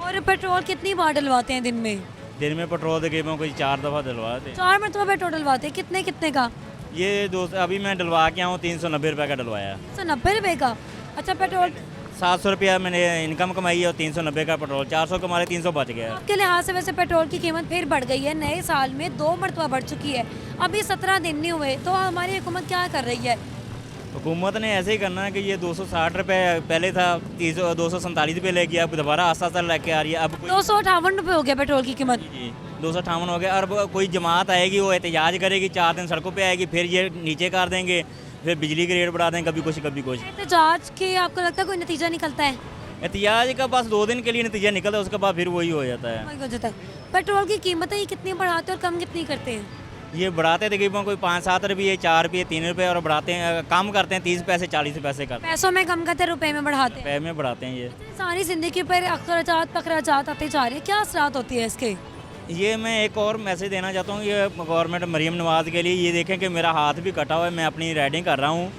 और पेट्रोल कितनी बार डलवाते हैं दिन में? दिन में पेट्रोल तकरीबन कोई 4 दफ़ा डलवाते। 4 मरतबा पेट्रोल डलवाते हैं? कितने कितने का? ये दोस्त अभी मैं डलवा के आऊँ 390 रुपये का डलवाया। 190 रुपये का? अच्छा, पेट्रोल 700 रुपया मैंने इनकम कमाई है और 390 का पेट्रोल, 400 कमा 300 बच गया। आपके लिहाज से वैसे पेट्रोल की कीमत फिर बढ़ गई है, नए साल में 2 मरतबा बढ़ चुकी है। अभी 17 दिन नहीं हुए, तो हमारी हुकूमत क्या कर रही है? हुकूमत ने ऐसे ही करना है कि ये 260 रुपये पहले था, 247 रुपये लेके अब दोबारा आस्ता आस्ता लेके आ रही है। अब 258 रुपये हो गया पेट्रोल की कीमत। जी 258 हो गया। और कोई जमात आएगी, वो एहतजाज करेगी, 4 दिन सड़कों पे आएगी, फिर ये नीचे कर देंगे, फिर बिजली के रेट बढ़ा देंगे, कभी कुछ कभी कुछ। एहतजाज के आपको लगता है कोई नतीजा निकलता है? एहतजाज का बस 2 दिन के लिए नतीजा निकलता है, उसके बाद फिर वही हो जाता है। वही हो जाता है। पेट्रोल की कीमतें ये कितनी बढ़ाते हैं और कम कितनी करते हैं? ये बढ़ाते हैं तकरीबन कोई 5-7 रुपये, 4 रुपये, 3 रुपये, और बढ़ाते हैं, कम करते हैं 30 पैसे 40 पैसे करते हैं। पैसों में कम करते हैं, रुपए में बढ़ाते हैं। रुपये में बढ़ाते हैं। ये सारी जिंदगी पर अखराजात पखराजात आते जा रहे हैं, क्या असरात होती है इसके? ये मैं एक और मैसेज देना चाहता हूँ, ये गवर्नमेंट मरीम नवाज़ के लिए, ये देखें कि मेरा हाथ भी कटा हुआ है, मैं अपनी राइडिंग कर रहा हूँ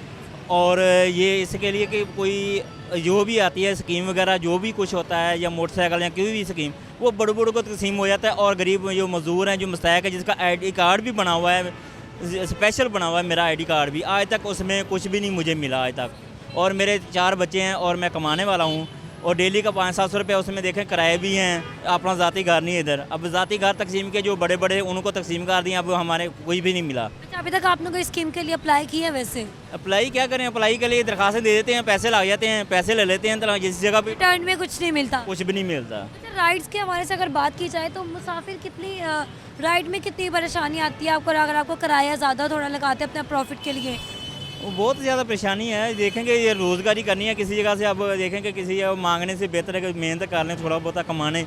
और ये इसके लिए कि कोई जो भी आती है स्कीम वगैरह जो भी कुछ होता है या मोटरसाइकिल या कोई भी स्कीम वो बड़े बड़ों को तकसीम हो जाता है और गरीब जो मजदूर हैं जो मुस्तहक है जिसका ID कार्ड भी बना हुआ है, स्पेशल बना हुआ है मेरा ID कार्ड भी, आज तक उसमें कुछ भी नहीं मुझे मिला आज तक। और मेरे 4 बच्चे हैं और मैं कमाने वाला हूँ और डेली का 500-700 रुपये उसमें देखें किराए भी हैं, अपना ज़ाती घर नहीं है इधर। अब ज़ाती घर तकसीम के जो बड़े बड़े उनको तकसीम कर दिए, अब हमारे कोई भी नहीं मिला। अच्छा, अभी तक आपने कोई स्कीम के लिए अप्लाई किया है? वैसे अप्लाई क्या करें, अप्लाई के लिए दरखास्तें दे देते हैं, पैसे लग जाते हैं, पैसे ले लेते हैं, तो जिस जगह पे रिटर्न में कुछ नहीं मिलता। कुछ भी नहीं मिलता। अच्छा, राइड्स के हवाले से अगर बात की जाए तो मुसाफिर कितनी राइड में कितनी परेशानी आती है आपको? अगर आपको किराया ज़्यादा थोड़ा लगाते हैं अपने प्रॉफिट के लिए? वो बहुत ज़्यादा परेशानी है। देखेंगे ये रोज़गारी करनी है किसी जगह से, अब देखेंगे किसी जगह मांगने से बेहतर है कि मेहनत कर लें, थोड़ा बहुत कमाने।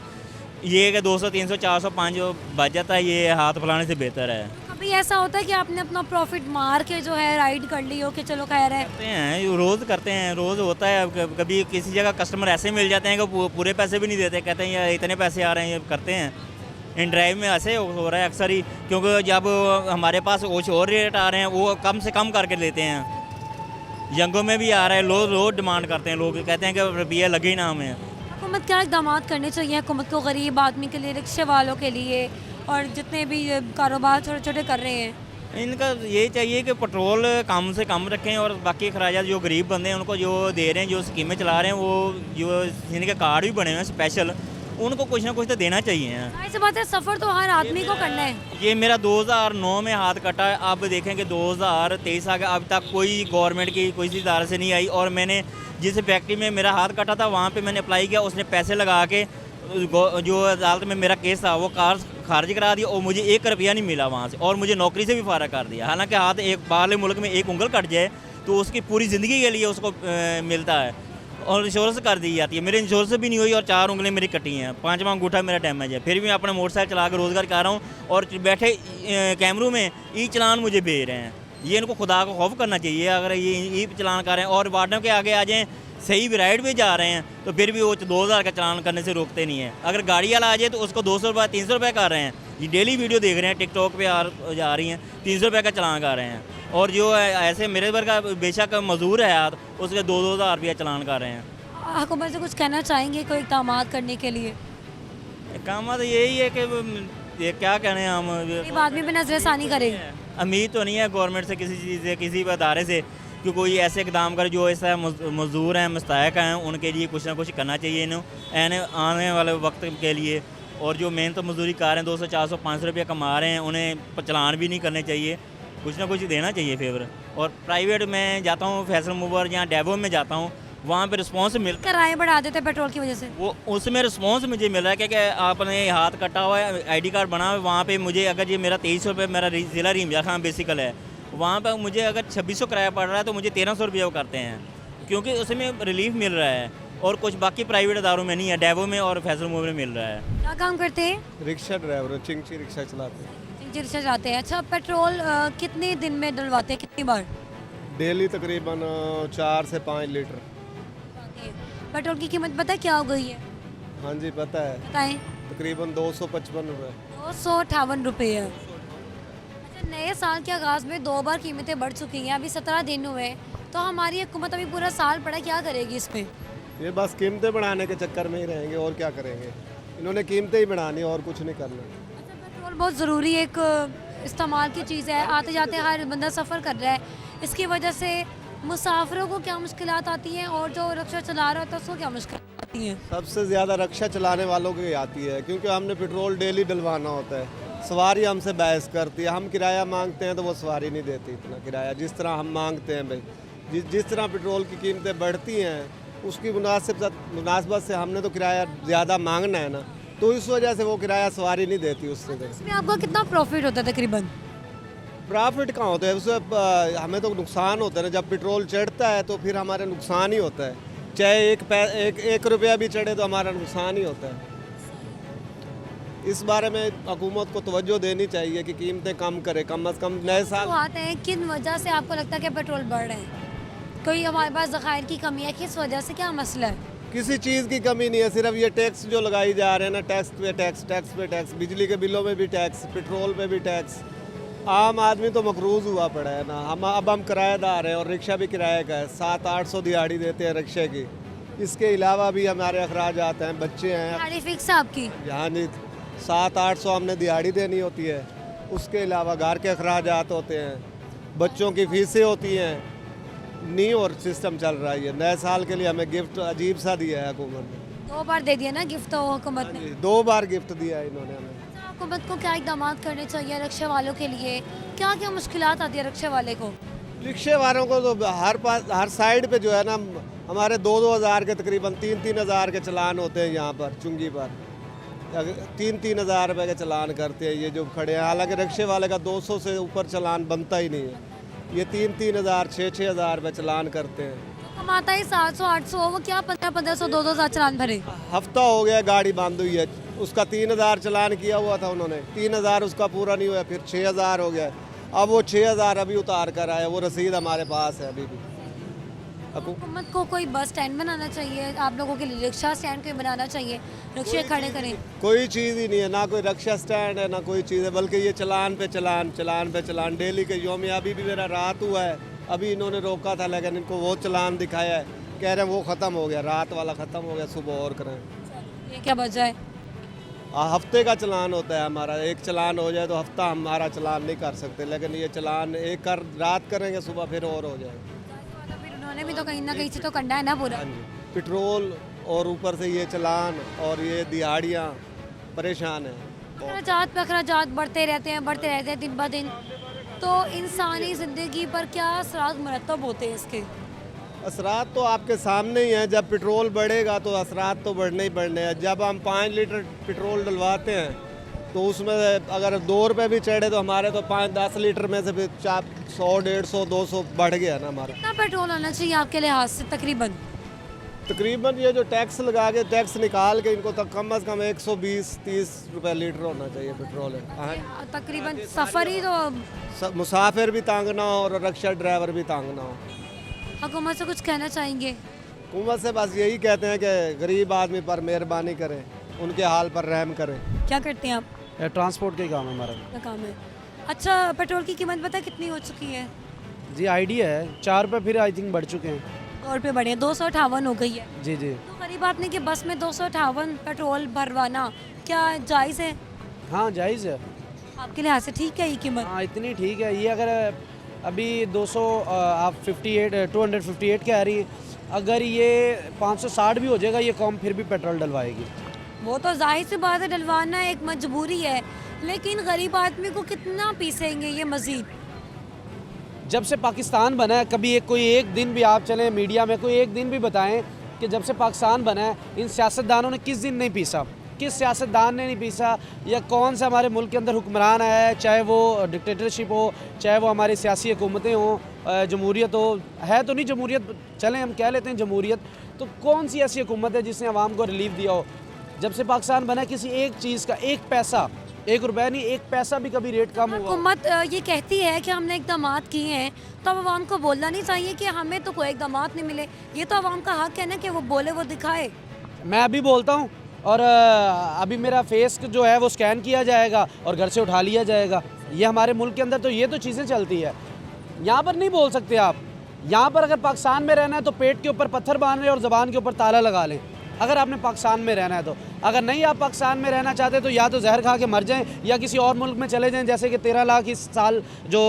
ये कि 200, 300, 400, 500 बच जाता है, ये हाथ फैलाने से बेहतर है। कभी ऐसा होता है कि आपने अपना प्रॉफिट मार के जो है राइड कर ली हो कि चलो खैर है? करते हैं, रोज़ करते हैं, रोज़ होता है। कभी किसी जगह कस्टमर ऐसे मिल जाते हैं कि पूरे पैसे भी नहीं देते, कहते हैं यार इतने पैसे आ रहे हैं, ये करते हैं। इन ड्राइव में ऐसे हो रहा है अक्सर ही, क्योंकि जब हमारे पास कुछ और रेट आ रहे हैं वो कम से कम करके लेते हैं। जंगों में भी आ रहा है, रोज़ डिमांड करते हैं लोग, कहते हैं कि रुपये लगे ही ना हमें। हुकूमत क्या इकदाम करने चाहिए हुकूमत को गरीब आदमी के लिए, रिक्शे वालों के लिए और जितने भी कारोबार छोटे छोटे कर रहे हैं? इनका ये चाहिए कि पेट्रोल कम से कम रखें और बाकी खराजात जो गरीब बंदे हैं उनको जो दे रहे हैं, जो स्कीमें चला रहे हैं, वो जो जिनके कार्ड भी बने हुए हैं स्पेशल, उनको कुछ ना कुछ तो देना चाहिए। ऐसी बात है, सफ़र तो हर आदमी को करना है। ये मेरा 2009 में हाथ कटा है, अब देखेंगे 2023 आ गया, अब तक कोई गवर्नमेंट की कोई इदारे से नहीं आई। और मैंने जिस फैक्ट्री में मेरा हाथ कटा था वहाँ पे मैंने अप्लाई किया, उसने पैसे लगा के जो अदालत में मेरा केस था वो खारिज करा दिया और मुझे 1 रुपया नहीं मिला वहाँ से, और मुझे नौकरी से भी फारा कर दिया। हालांकि हाथ एक बाहर मुल्क में एक उंगल कट जाए तो उसकी पूरी ज़िंदगी के लिए उसको मिलता है और इंश्योरेंस कर दी जाती है। मेरी इंश्योरेंस भी नहीं हुई और 4 उंगलें मेरी कटी हैं, 5वां अंगूठा मेरा डैमेज है, फिर भी मैं अपना मोटरसाइकिल चला कर रोज़गार कर रहा हूँ और बैठे कैमरों में ई चलान मुझे भेज रहे हैं। ये इनको खुदा को खौफ करना चाहिए। अगर ये ई चलान कर रहे हैं और वार्डों के आगे आ जाएँ, सही भी राइड पे जा रहे हैं तो फिर भी वो 2000 का चलान करने से रोकते नहीं है। अगर गाड़ी वाला आ जाए तो उसको 200 रुपये 300 रुपये कर रहे हैं। ये डेली वीडियो देख रहे हैं, टिकटॉक पे जा रही हैं, 300 रुपये का चलान कर रहे हैं। और जो ऐसे मेरे वर्ग का बेशक मजदूर है यार, उसके 2-2 हज़ार रुपया चलान कर रहे हैं। हुकूमत से कुछ कहना चाहेंगे कोई इक़दाम करने के लिए? काम तो यही है कि ये क्या कहने हम, गरीब आदमी पे नजरसानी करे। उम्मीद तो नहीं है गवर्नमेंट से किसी चीज़ से, किसी अदारे से कि कोई ऐसे इकदाम करे जो ऐसा मजदूर हैं, मुस्तहक हैं, उनके लिए कुछ ना कुछ करना चाहिए इन्हें आने वाले वक्त के लिए। और जो मेहनत मजदूरी कर रहे हैं 200, 400, 500 रुपये कमा रहे हैं, उन्हें चलान भी नहीं करने चाहिए, कुछ ना कुछ देना चाहिए फेवर। और प्राइवेट में जाता हूँ, फैसल मूवर या डेवो में जाता हूँ, वहाँ पे रिस्पॉन्स मिलता है। किराए बढ़ा देते हैं पेट्रोल की वजह से, वो उसमें रिस्पॉन्स मुझे मिल रहा है कि आपने हाथ कटा हुआ है, ID कार्ड बना हुआ है, वहाँ पे मुझे अगर ये मेरा 2300 रुपये मेरा ज़िला रिमजा खां बेसिकल है, वहाँ पर मुझे अगर 2600 किराया पड़ रहा है तो मुझे 1300 रुपये वो करते हैं, क्योंकि उसमें रिलीफ मिल रहा है। और कुछ बाकी प्राइवेट अदारों में नहीं है, डेवो में और फैसल मूवर में मिल रहा है। क्या काम करते हैं? रिक्शा ड्राइवर, चिंची रिक्शा चलाते हैं। रिक्शा चलाते हैं। अच्छा, पेट्रोल कितने दिन में डलवाते हैं, कितनी बार? डेली तकरीबन 4 से 5 लीटर। पेट्रोल की कीमत पता है क्या हो गई है? हाँ जी पता है, बताएं। तकरीबन 255 रुपये। 258 रुपये है। अच्छा, नए साल के आगाज़ में 2 बार कीमतें बढ़ चुकी हैं, अभी 17 दिन हुए, तो हमारी हुकूमत अभी पूरा साल पड़ा, क्या करेगी इस पर? ये बस कीमतें बढ़ाने के चक्कर में ही रहेंगे, और क्या करेंगे। इन्होंने कीमतें ही बढ़ानी और कुछ नहीं करना। अच्छा, पेट्रोल बहुत ज़रूरी एक इस्तेमाल की चीज़ है, आते जाते हर बंदा सफ़र कर रहा है, इसकी वजह से मुसाफिरों को क्या मुश्किलात आती हैं और जो रिक्शा चला रहा होता है उसको क्या मुश्किल आती हैं? सबसे ज़्यादा रिक्शा चलाने वालों को ही आती है, क्योंकि हमने पेट्रोल डेली डलवाना होता है। सवारी हमसे बहस करती है, हम किराया मांगते हैं तो वो सवारी नहीं देती इतना किराया जिस तरह हम मांगते हैं। भाई जिस तरह पेट्रोल की कीमतें बढ़ती हैं उसकी मुनासिबत से हमने तो किराया ज़्यादा मांगना है ना, तो इस वजह से वो किराया सवारी नहीं देती उससे। इसमें आपका कितना प्रॉफिट होता है तकरीबन? प्रॉफिट कहाँ होता है उससे, हमें तो नुकसान होता है ना। जब पेट्रोल चढ़ता है तो फिर हमारे नुकसान ही होता है, चाहे एक रुपया भी चढ़े तो हमारा नुकसान ही होता है। इस बारे में हुकूमत को तवज्जो देनी चाहिए कि कीमतें कम करे, कम अज़ कम नए साल। तो आते हैं, किन वजह से आपको लगता है कि पेट्रोल बढ़ रहे हैं? कोई हमारे पास ज़खायर की कमी है, किस वजह से, क्या मसला है? किसी चीज़ की कमी नहीं है, सिर्फ ये टैक्स जो लगाई जा रहे हैं ना, टैक्स पे टैक्स, टैक्स पे टैक्स, बिजली के बिलों में भी टैक्स, पेट्रोल पे भी टैक्स, आम आदमी तो मकरूज़ हुआ पड़ा है ना। हम किराएदार हैं और रिक्शा भी किराए का है, 700-800 दिहाड़ी देते हैं रिक्शे की। इसके अलावा भी हमारे अखराजात हैं, बच्चे हैं, गाड़ी फिक्स है आपकी? यहाँ नहीं 700-800 हमने दिहाड़ी देनी होती है। उसके अलावा घर के अखराजात होते हैं, बच्चों की फीसें होती हैं। न्यू और सिस्टम चल रहा है। नए साल के लिए हमें गिफ्ट अजीब सा दिया है हुकूमत ने। 2 बार दे दिया ना गिफ्ट तो हुकूमत ने। 2 बार गिफ्ट दिया है इन्होंने हमें। अच्छा, हुकूमत को क्या इकदाम करने चाहिए रिक्शे वालों के लिए? क्या क्या मुश्किलात आती है रिक्शे वाले को? रिक्शे वालों को तो हर साइड पे जो है ना, हमारे 2-2 हज़ार के तकरीबन 3-3 हज़ार के चलान होते हैं यहाँ पर चुंगी पर। 3-3 हज़ार रुपये के चलान करते हैं ये जो खड़े हैं। हालांकि रिक्शे वाले का 200 से ऊपर चलान बनता ही नहीं है। ये 3-3 हज़ार 6-6 हज़ार रुपये चलान करते हैं। तो कमाता है 700-800, वो क्या 1500-1500 2-2 हज़ार चलान भरे? हफ्ता हो गया गाड़ी बंद हुई है, उसका 3000 चलान किया हुआ था उन्होंने, 3000 उसका पूरा नहीं हुआ, फिर 6000 हो गया। अब वो 6000 अभी उतार कर आए, वो रसीद हमारे पास है अभी भी। हुकूमत को कोई बस स्टैंड बनाना चाहिए, आप लोगों के लिए रिक्शा स्टैंड कोई बनाना चाहिए, रिक्शे खड़े करें। कोई चीज़ ही नहीं है, ना कोई रिक्शा स्टैंड है ना कोई चीज़ है, बल्कि ये चलान पे चलान डेली के योम। अभी भी मेरा रात हुआ है, अभी इन्होंने रोका था लेकिन इनको वो चलान दिखाया है, कह रहे हैं वो ख़त्म हो गया, रात वाला ख़त्म हो गया, सुबह और करें। ये क्या वजह है? हफ्ते का चलान होता है हमारा, एक चलान हो जाए तो हफ्ता हमारा चलान नहीं कर सकते, लेकिन ये चलान एक रात करेंगे, सुबह फिर और हो जाएगा। फिर उन्होंने भी तो कहीं ना कहीं से तो करना है ना पूरा। हाँ जी, पेट्रोल और ऊपर से ये चलान और ये दिहाड़ियाँ, परेशान है। अखराजात पे अखराजात बढ़ते रहते हैं दिन ब दिन, तो इंसानी ज़िंदगी पर क्या असरात मुरतब होते हैं इसके? असरात तो आपके सामने ही हैं। जब पेट्रोल बढ़ेगा तो असरात तो बढ़ने ही बढ़ने हैं। जब हम 5 लीटर पेट्रोल डलवाते हैं तो उसमें अगर 2 रुपये भी चढ़े तो हमारे तो 5-10 लीटर में से फिर 100, 150, 200 बढ़ गया ना हमारा। कितना पेट्रोल होना चाहिए आपके लिहाज से तकरीबन? ये जो टैक्स लगा के टैक्स निकाल के इनको तक कम से कम 120-30 रुपये लीटर होना चाहिए पेट्रोल है। तकरीबन सफ़र ही तो मुसाफिर भी तंग ना हो और रिक्शा ड्राइवर भी तंग ना हो। हुकूमत से कुछ कहना चाहेंगे? हुकूमत से बस यही कहते हैं कि गरीब आदमी पर मेहरबानी करें, उनके हाल पर रहम करें। क्या करते हैं आप? ट्रांसपोर्ट का काम है हमारा। क्या काम है? अच्छा, पेट्रोल की कीमत पता है कितनी हो चुकी है? जी आइडिया है, 4 रुपये फिर आई थिंक बढ़ चुके हैं। 2 रुपये बढ़े, 258 हो गई है। जी जी। तो गरीब आदमी की बस में 258 पेट्रोल भरवाना क्या जायज़ है? हाँ जायज़ है। आपके लिहाज से ठीक है ये कीमत? हाँ इतनी ठीक है। ये अगर अभी 200 आप 258 की आ रही है, अगर ये 560 भी हो जाएगा ये कौम फिर भी पेट्रोल डलवाएगी। वो तो जाहिर सी बात है, डलवाना एक मजबूरी है, लेकिन गरीब आदमी को कितना पीसेंगे ये मज़ीद? जब से पाकिस्तान बना है, कभी कोई एक दिन भी आप चलें मीडिया में कोई एक दिन भी बताएं कि जब से पाकिस्तान बना है इन सियासतदानों ने किस दिन नहीं पीसा, किस सियासतदान ने नहीं पीसा, या कौन सा हमारे मुल्क के अंदर हुक्मरान आया है, चाहे वो डिक्टेटरशिप हो, चाहे वो हमारी सियासी हुकूमतें हों, जमहूरियत हो, है तो नहीं जमहूरियत, चलें हम कह लेते हैं जमहूरियत, तो कौन सी ऐसी हुकूमत है जिसने आवाम को रिलीफ दिया हो? जब से पाकिस्तान बना किसी एक चीज़ का 1 पैसा, 1 रुपया नहीं 1 पैसा भी कभी रेट कम हुआ? हुकूमत ये कहती है कि हमने इक़दाम किए हैं, तो अब आवाम को बोलना नहीं चाहिए कि हमें तो कोई इक़दाम नहीं मिले? ये तो आवाम का हक है ना कि वो बोले, वो दिखाए। मैं अभी बोलता हूँ और अभी मेरा फेस जो है वो स्कैन किया जाएगा और घर से उठा लिया जाएगा। ये हमारे मुल्क के अंदर तो ये तो चीज़ें चलती है, यहाँ पर नहीं बोल सकते आप। यहाँ पर अगर पाकिस्तान में रहना है तो पेट के ऊपर पत्थर बांध लें और ज़बान के ऊपर ताला लगा लें, अगर आपने पाकिस्तान में रहना है तो। अगर नहीं आप पाकिस्तान में रहना चाहते तो या तो जहर खा के मर जाएं या किसी और मुल्क में चले जाएं, जैसे कि 13 लाख इस साल जो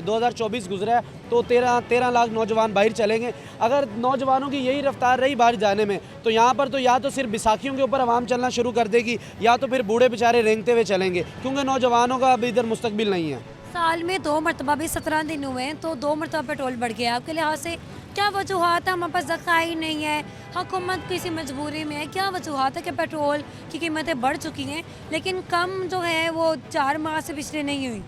2024 गुजरा है तो 13 लाख नौजवान बाहर चलेंगे। अगर नौजवानों की यही रफ्तार रही बाहर जाने में तो यहाँ पर तो या तो सिर्फ बैसाखियों के ऊपर आवाम चलना शुरू कर देगी या तो फिर बूढ़े बेचारे रेंगते हुए चलेंगे, क्योंकि नौजवानों का अभी इधर मुस्तकबिल नहीं है। साल में 2 मरतबा भी 17 दिन हुए हैं तो 2 मरतबा पेट्रोल बढ़ गया। आपके लिहाज से क्या वजूहत है? हमारे पास ज़खायर नहीं है, हुकूमत किसी मजबूरी में है, क्या वजूहत है कि पेट्रोल की कीमतें बढ़ चुकी हैं लेकिन कम जो है वो 4 माह से पिछले नहीं हुई?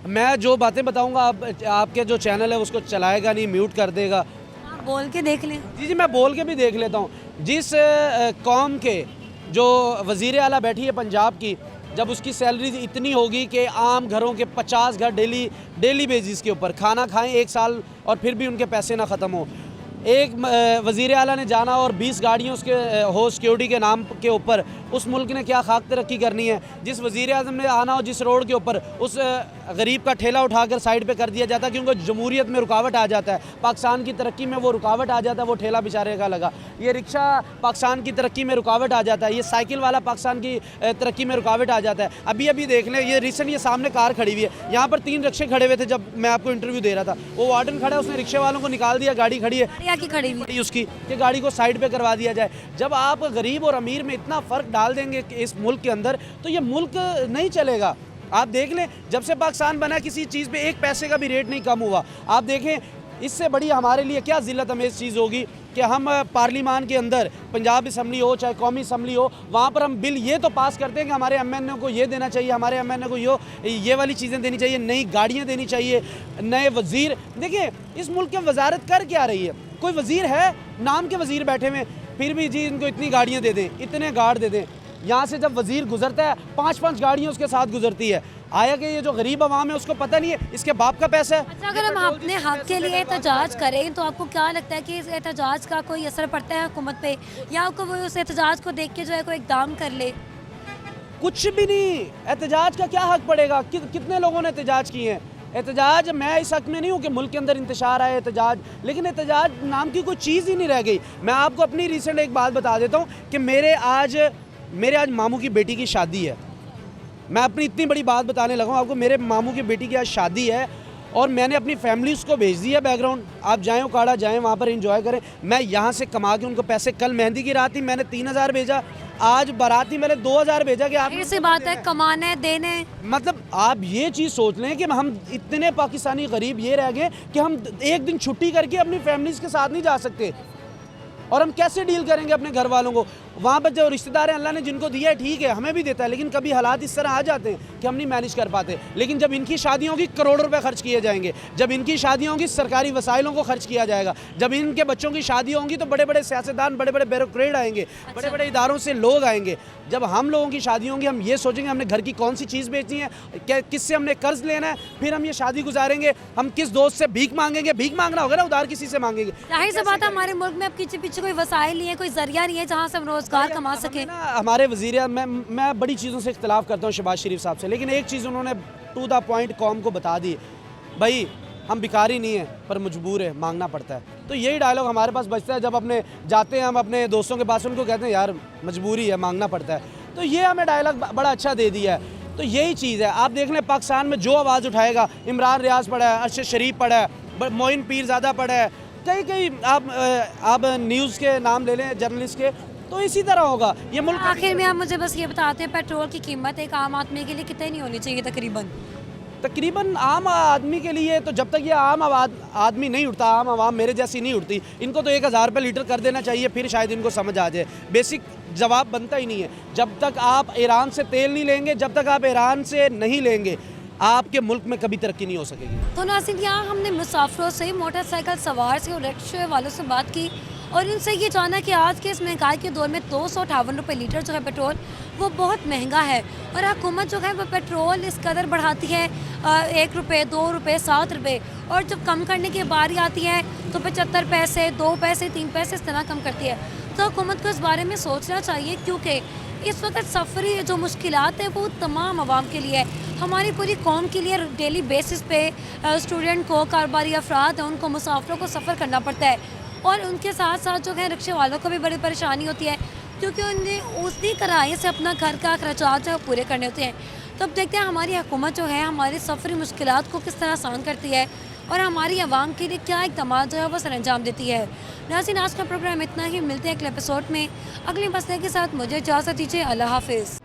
मैं जो बातें बताऊँगा आपके जो चैनल है उसको चलाएगा नहीं, म्यूट कर देगा। आप बोल के देख लें। जी जी मैं बोल के भी देख लेता हूँ। जिस कौम के जो वज़ीर आला बैठी है पंजाब की, जब उसकी सैलरी इतनी होगी कि आम घरों के 50 घर डेली बेसिस के ऊपर खाना खाएं 1 साल और फिर भी उनके पैसे ना ख़त्म हो, एक वज़ीर आला ने जाना और 20 गाड़ियों उसके हो सिक्योरिटी के नाम के ऊपर, उस मुल्क ने क्या खाक तरक्की करनी है। जिस वज़ीर आज़म ने आना हो जिस रोड के ऊपर, उस गरीब का ठेला उठाकर साइड पे कर दिया जाता है क्योंकि जमहूरियत में रुकावट आ जाता है, पाकिस्तान की तरक्की में वो रुकावट आ जाता है, वो ठेला बेचारे का लगा। ये रिक्शा पाकिस्तान की तरक्की में रुकावट आ जाता है, ये साइकिल वाला पाकिस्तान की तरक्की में रुकावट आ जाता है। अभी अभी देख लें, ये रिसेंट ये सामने कार खड़ी हुई है, यहाँ पर 3 रिक्शे खड़े हुए थे जब मैं आपको इंटरव्यू दे रहा था। वो वार्डन खड़ा है, उसने रिक्शे वालों को निकाल दिया, गाड़ी खड़ी है की खड़ी हुई उसकी कि गाड़ी को साइड पे करवा दिया जाए। जब आप गरीब और अमीर में इतना फ़र्क डाल देंगे इस मुल्क के अंदर, तो ये मुल्क नहीं चलेगा। आप देख लें, जब से पाकिस्तान बना किसी चीज़ पे 1 पैसे का भी रेट नहीं कम हुआ। आप देखें, इससे बड़ी हमारे लिए क्या ज़िल्लत अमेज़ चीज़ होगी कि हम पार्लियामान के अंदर, पंजाब असम्बली हो चाहे कौमी असम्बली हो, वहाँ पर हम बिल ये तो पास करते हैं कि हमारे एमएनए को ये देना चाहिए, हमारे एमएनए को ये वाली चीज़ें देनी चाहिए, नई गाड़ियाँ देनी चाहिए, नए वज़ीर। देखिए इस मुल्क की वजारत कर क्या रही है? कोई वज़ीर है, नाम के वज़ीर बैठे हुए, फिर भी जी इनको इतनी गाड़ियाँ दे दें, इतने गार्ड दे दें। यहाँ से जब वज़ीर गुजरता है 5-5 गाड़ियाँ उसके साथ गुजरती है। आया कि ये जो गरीब आवाम है उसको पता नहीं है इसके बाप का पैसा है। अच्छा, अगर हम अपने हक के लिए एहतजाज करें तो आपको क्या लगता है कि इस एहतजाज का कोई असर पड़ता है हुकूमत पे, या आपको वो उस एहतजाज को देख के जो है कोई इकदाम कर ले? कुछ भी नहीं। एहतजाज का क्या हक पड़ेगा? कितने लोगों ने एहतजाज किए हैं? एहतजाज, मैं इस हक में नहीं हूँ कि मुल्क के अंदर इंतशार आए एहतजाज, लेकिन एहतजाज नाम की कोई चीज़ ही नहीं रह गई। मैं आपको अपनी रिसेंट एक बात बता देता हूँ कि मेरे आज मामू की बेटी की शादी है। मैं अपनी इतनी बड़ी बात बताने लगा हूँ आपको, मेरे मामू की बेटी की आज शादी है और मैंने अपनी फैमिली उसको भेज दी है बैकग्राउंड। आप जाएँ उकाड़ा जाएँ, वहाँ पर एंजॉय करें। मैं यहाँ से कमा के उनको पैसे, कल मेहंदी की रात थी मैंने 3000 भेजा, आज बारात थी मैंने 2000 भेजा कि आप ऐसी बात है, कमाना है, देने है। मतलब आप ये चीज़ सोच लें कि हम इतने पाकिस्तानी गरीब ये रह गए कि हम एक दिन छुट्टी करके अपनी फैमिलीज़ के साथ नहीं जा सकते, और हम कैसे डील करेंगे अपने घर वालों को? वहाँ पर जो रिश्तेदार हैं, अल्लाह ने जिनको दिया है ठीक है, हमें भी देता है, लेकिन कभी हालात इस तरह आ जाते हैं कि हम नहीं मैनेज कर पाते। लेकिन जब इनकी शादियाँ होंगी करोड़ों रुपए खर्च किए जाएंगे, जब इनकी शादियाँ होंगी सरकारी वसाइलों को खर्च किया जाएगा, जब इनके बच्चों की शादियाँ होंगी तो बड़े बड़े सियासतदान, बड़े बड़े ब्यूरोक्रेट आएंगे, बड़े बड़े इदारों से लोग आएंगे। जब हम लोगों की शादी होंगी हम ये सोचेंगे हमने घर की कौन सी चीज़ बेचनी है, क्या किससे हमने कर्ज लेना है, फिर हम ये शादी गुजारेंगे, हम किस दोस्त से भीख मांगेंगे, भीख मांगना होगा ना, उधार किसी से मांगेंगे। जाहिर सी बात है, हमारे मुल्क में अब पीछे कोई वसाइल नहीं है, कोई जरिया नहीं है जहाँ से हम रोज़गार कमा सकें। हमारे वज़ीर, मैं बड़ी चीज़ों से इख्तिलाफ़ करता हूँ शहबाज शरीफ साहब से, लेकिन एक चीज़ उन्होंने टू द पॉइंट कौम को बता दी, भाई हम भिखारी नहीं है पर मजबूर है, मांगना पड़ता है। तो यही डायलॉग हमारे पास बचता है जब अपने जाते हैं हम अपने दोस्तों के पास, उनको कहते हैं यार मजबूरी है, मांगना पड़ता है। तो ये हमें डायलॉग बड़ा अच्छा दे दिया है। तो यही चीज़ है, आप देख लें पाकिस्तान में जो आवाज़ उठाएगा, इमरान रियाज पड़ा है, अरशद शरीफ पड़ा है, मोइन पीरज़ादा पड़ा है, कई आप न्यूज़ के नाम ले लें, जर्नलिस्ट के, तो इसी तरह होगा ये मुल्क। आखिर में आप मुझे बस ये बताते हैं, पेट्रोल की कीमत एक आम आदमी के लिए कितनी होनी चाहिए तकरीबन आम आदमी के लिए? तो जब तक ये आम आदमी नहीं उठता, आम आवाम मेरे जैसी नहीं उठती, इनको तो 1000 रुपये लीटर कर देना चाहिए, फिर शायद इनको समझ आ जाए। बेसिक जवाब बनता ही नहीं है। जब तक आप ईरान से तेल नहीं लेंगे, जब तक आप ईरान से नहीं लेंगे, आपके मुल्क में कभी तरक्की नहीं हो सकेगी। तो नाज़रीन, यहाँ हमने मुसाफिरों से, मोटरसाइकिल सवार से और रिक्शे वालों से बात की और इनसे ये जाना कि आज के इस महंगाई के दौर में 258 रुपये लीटर जो है पेट्रोल, वो बहुत महंगा है। और हुकूमत जो है वो पेट्रोल इस कदर बढ़ाती है, 1 रुपये, 2 रुपये, 7 रुपये, और जब कम करने की बारी आती है तो 75 पैसे, 2 पैसे, 3 पैसे इस तरह कम करती है। तो हुकूमत को इस बारे में सोचना चाहिए, क्योंकि इस वक्त सफरी जो मुश्किलात है वो तमाम आवाम के लिए है, हमारी पूरी कौम के लिए। डेली बेसिस पे स्टूडेंट को, कारोबारी अफराद हैं, उनको, मुसाफिरों को सफ़र करना पड़ता है, और उनके साथ साथ जो है रिक्शे वालों को भी बड़ी परेशानी होती है, क्योंकि उन्हें उसी किराए से अपना घर का खर्चात जो है पूरे करने होते हैं। तो अब देखते हैं हमारी हुकूमत जो है हमारी सफरी मुश्किलात को किस तरह आसान करती है और हमारी आवाम के लिए क्या इक़दाम जो है वो सरअंजाम देती है। नाज़रीन, आज का प्रोग्राम इतना ही, मिलते हैं अगले एपिसोड में अगले मसले के साथ। मुझे इजाज़त दीजिए, अल्लाह हाफिज़।